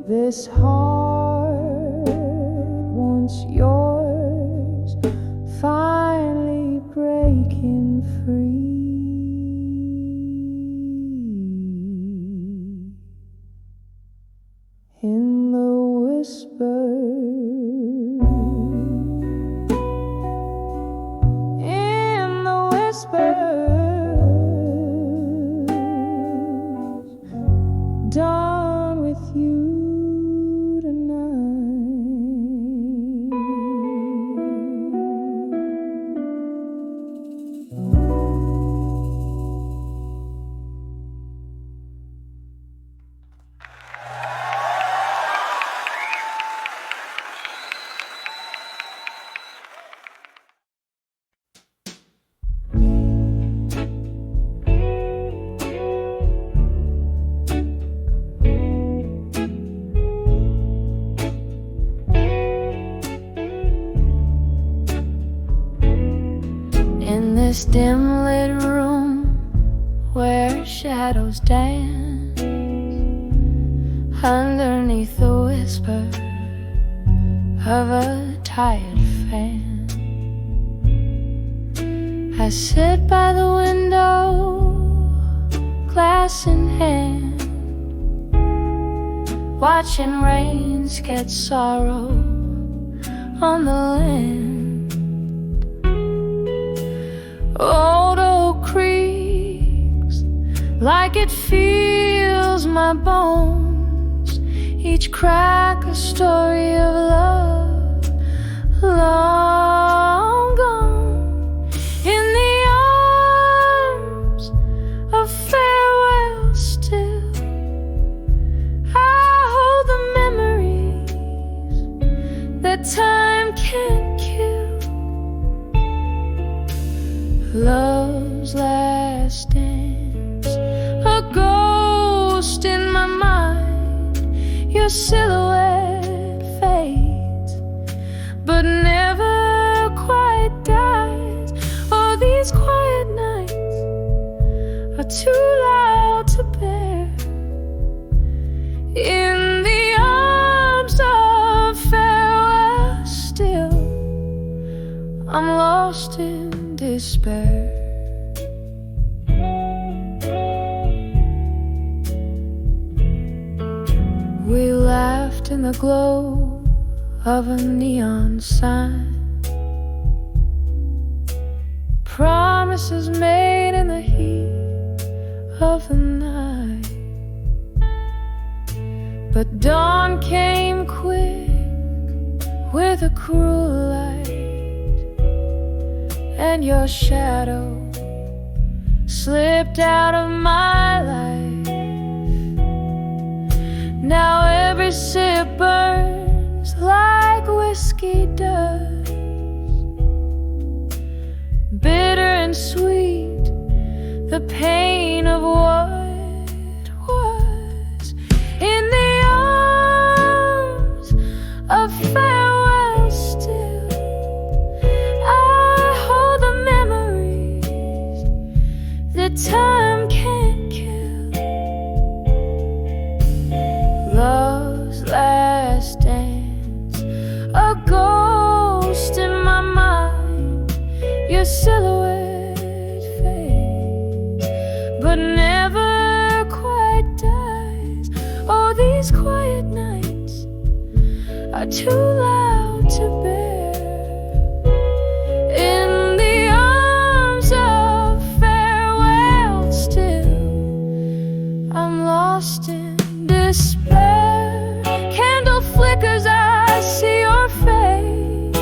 This heart, once yours, finally breaking free. In the whisper, in the whispers, done with you. This dim lit room where shadows dance underneath the whisper of a tired fan. I sit by the window, glass in hand, watching rain sketch sorrow on the land. Old oak creaks like it feels my bones, each crack a story of love long gone. In the arms of farewell still, I hold the memories that time can't kill. Love's last dance, a ghost in my mind. Your silhouette fades, but never quite dies. Oh, these quiet nights are too loud to bear. In the arms of farewell still, I'm lost in despair. We laughed in the glow of a neon sign, promises made in the heat of the night. But dawn came quick with a cruel light, and your shadow slipped out of my life. Now every sip burns like whiskey does, bitter and sweet, the pain of what was. In the arms of farewell still, I hold the memories that time can't kill. Love's last dance, a ghost in my mind. Your silhouette fades, these quiet nights are too loud to bear. In the arms of farewell still, I'm lost in despair. Candle flickers, I see your face.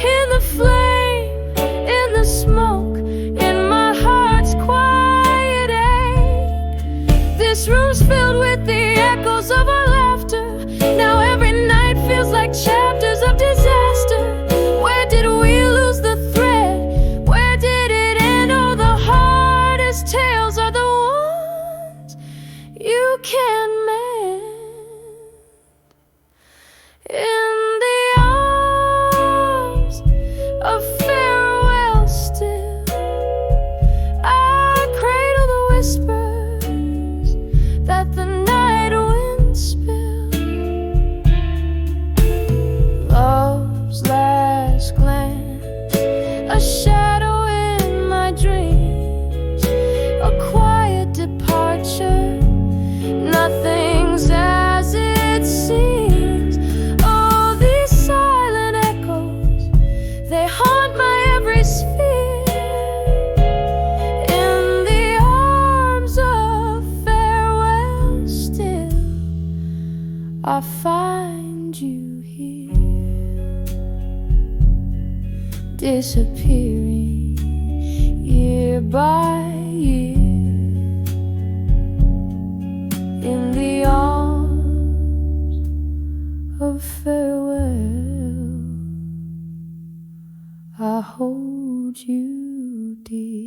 In the flame, in the smoke, in my heart's quiet ache. This room's filled with the echoes of our laughter. Now every night feels like chapters of disaster. Where did we lose the thread? Where did it end? Oh, the hardest tales are the ones you can mend. In the arms of farewell still, I cradle the whispers that the night wind spills. Love's last glance, a shadow in my dreams, a quiet departure. Nothing's as it seems. Oh, these silent echoes, they haunt my every sphere. In the arms of farewell still, I find you here, disappearing year by year. In the arms of farewell, I hold you dear.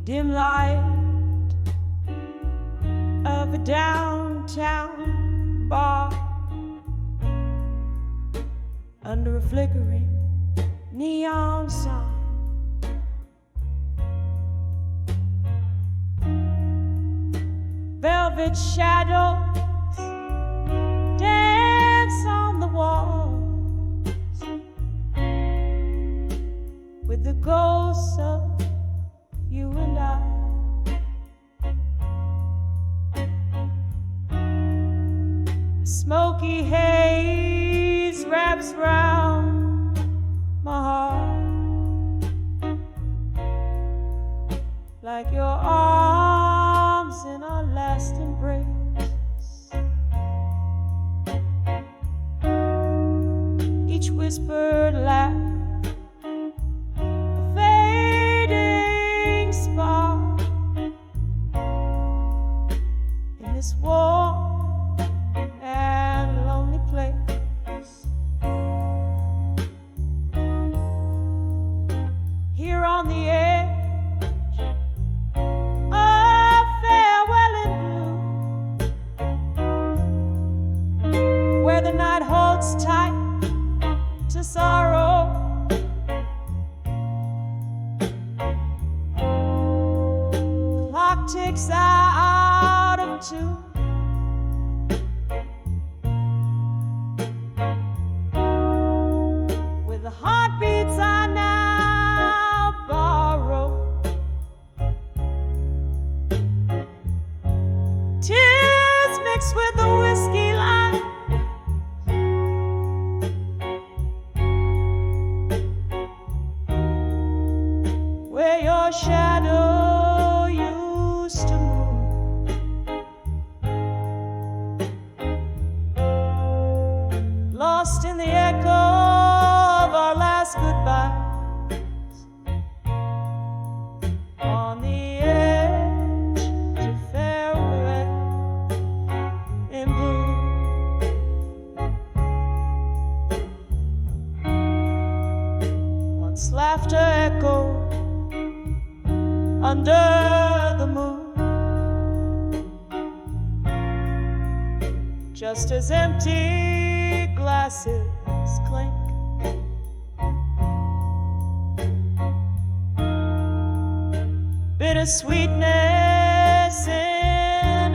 Dim light of a downtown bar, under a flickering neon sign, velvet shadows dance on the walls with the ghosts of you and I. Smoky haze wraps round my heart, like your arms in our last embrace. Each whispered laugh, this warm and lonely place. Here on the edge of farewell in blue, where the night holds tight to sorrow, clock ticks out of two. With the heartbeats I now borrow, tears mixed with the whiskey line, where your shadow used to move. its laughter echoed under the moon, just as empty glasses clink. Bittersweetness in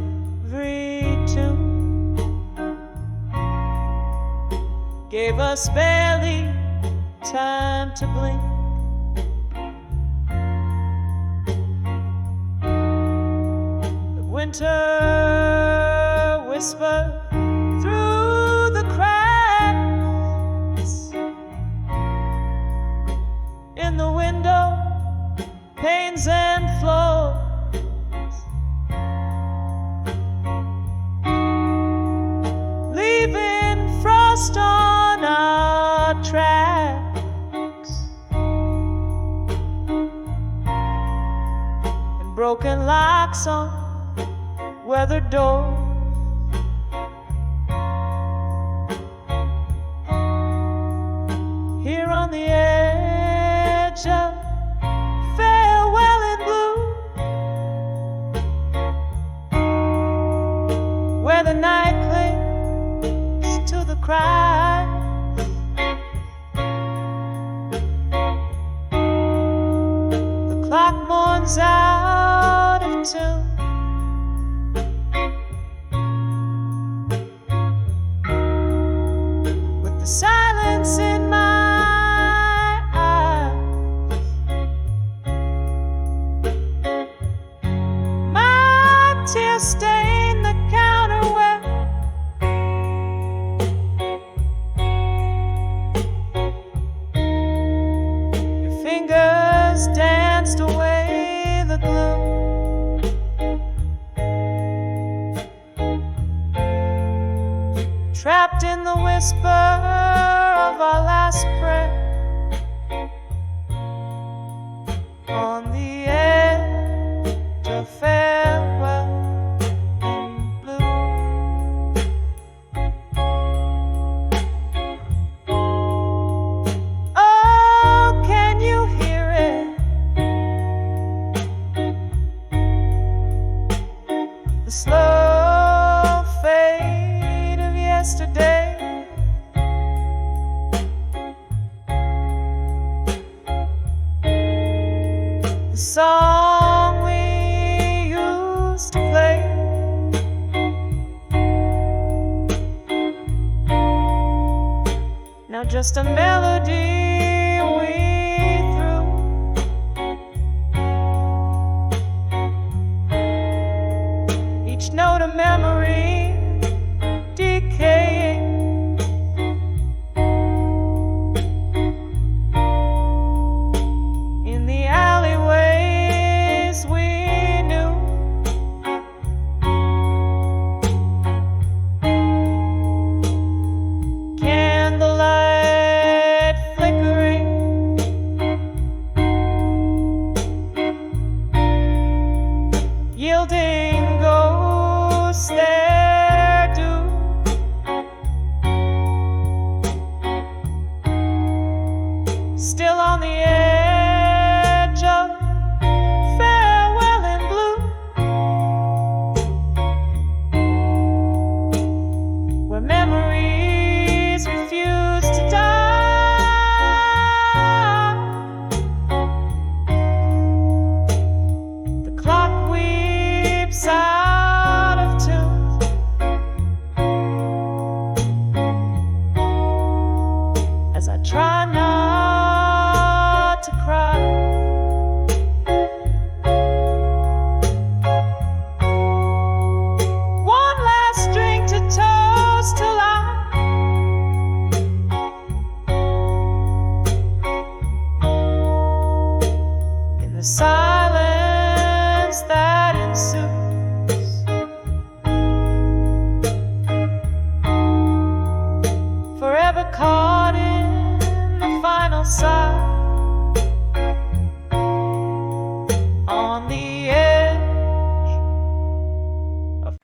every tune gave us barely time to blink. The winter whispered through the cracks in the window panes and floors, leaving frost on our tracks and broken locks on weathered doors. Here on the edge of farewell in blue, where the night clings to the cries, the clock mourns out of tune. With the silence in my tears stain the counter where your fingers danced away the gloom. Trapped in the whisper of our last prayer on the edge of farewell. The slow fade of yesterday, the song we used to play, now just a melody we threw. Each note a memory decaying, in the alleyways we knew. Candlelight flickering, yielding ghosts their due. Still on the edge of farewell in blue, where memories refuse to die. The clock weeps out of tune, as I try not to cry. One last drink to toast till in the silence that ensues, forever caught in the final sigh on the edge of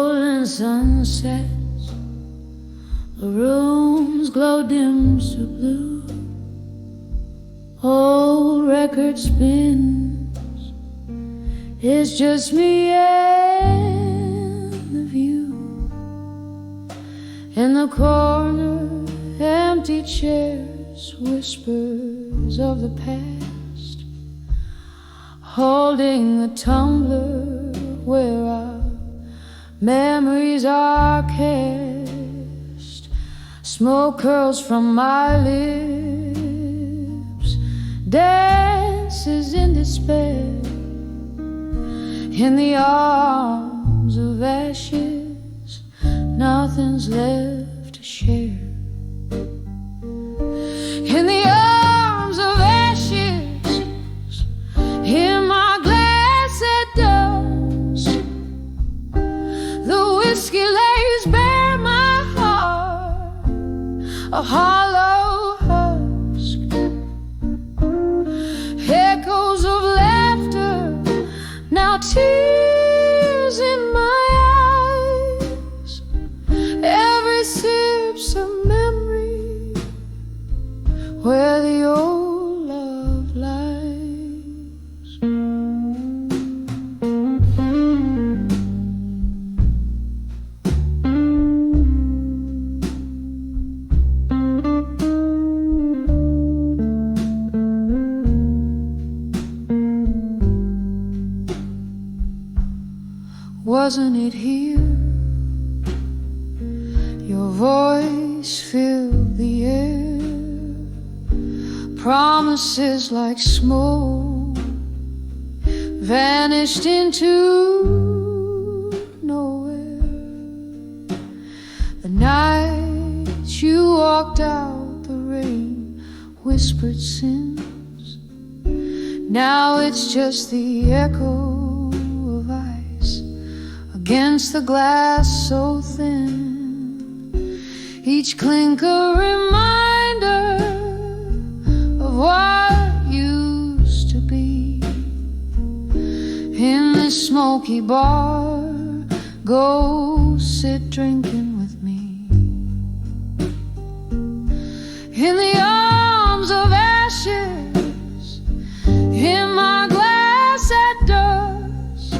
golden sunsets, the rooms glow dim to blue. Old record spins, it's just me and the view. In the corner, empty chairs, whispers of the past, holding the tumbler where our memories are cast. Smoke curls from my lips, dances in despair. In the arms of ashes, nothing's left to share. In the arms of ashes, in my glass at dusk, the whiskey lays bare my heart, a hollow husk. Echoes of laughter, now tears in my eyes. Every sip's a memory where the old love lies. Wasn't it here? Your voice filled the air. Promises like smoke vanished into nowhere. The night you walked out, the rain whispered sins. Now it's just the echo of ice against the glass so thin. Each clink a reminder of what used to be. In this smoky bar, go sit drinking with me. In the arms of ashes, in my glass at dusk,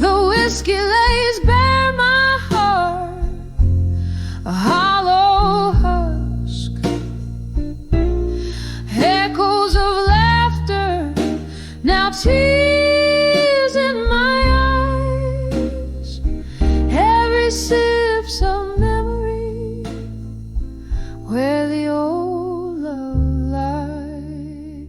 the whiskey lays bare my heart, a hollow husk. Echoes of laughter, now tears in my eyes. Every sip's a memory where the old love lies.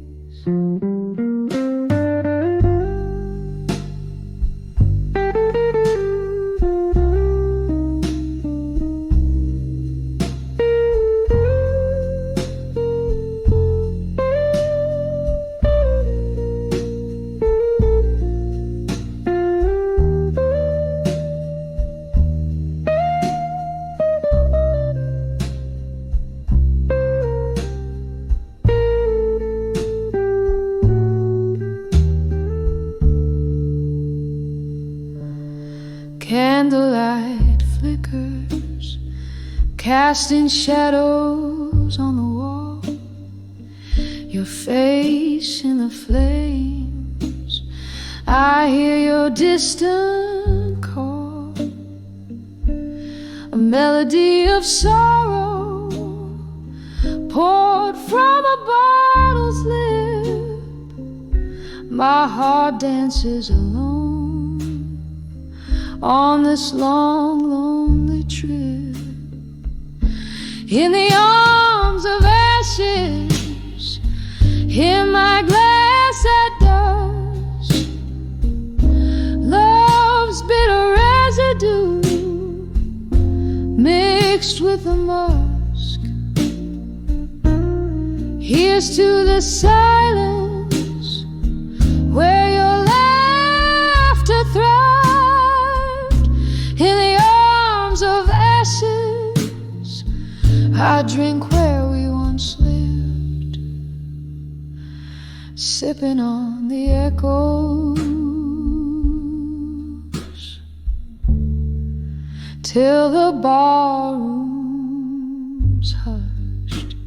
Candlelight flickers, casting shadows on the wall. Your face in the flames, I hear your distant call. A melody of sorrow poured from a bottle's lip. My heart dances alone on this long, lonely trip. In the arms of ashes, in my glass at dusk, love's bitter residue mixed with the musk. Here's to the silence where your laughter thrived. In the arms of ashes, I drink where we once lived, sipping on the echoes till the barroom's hushed.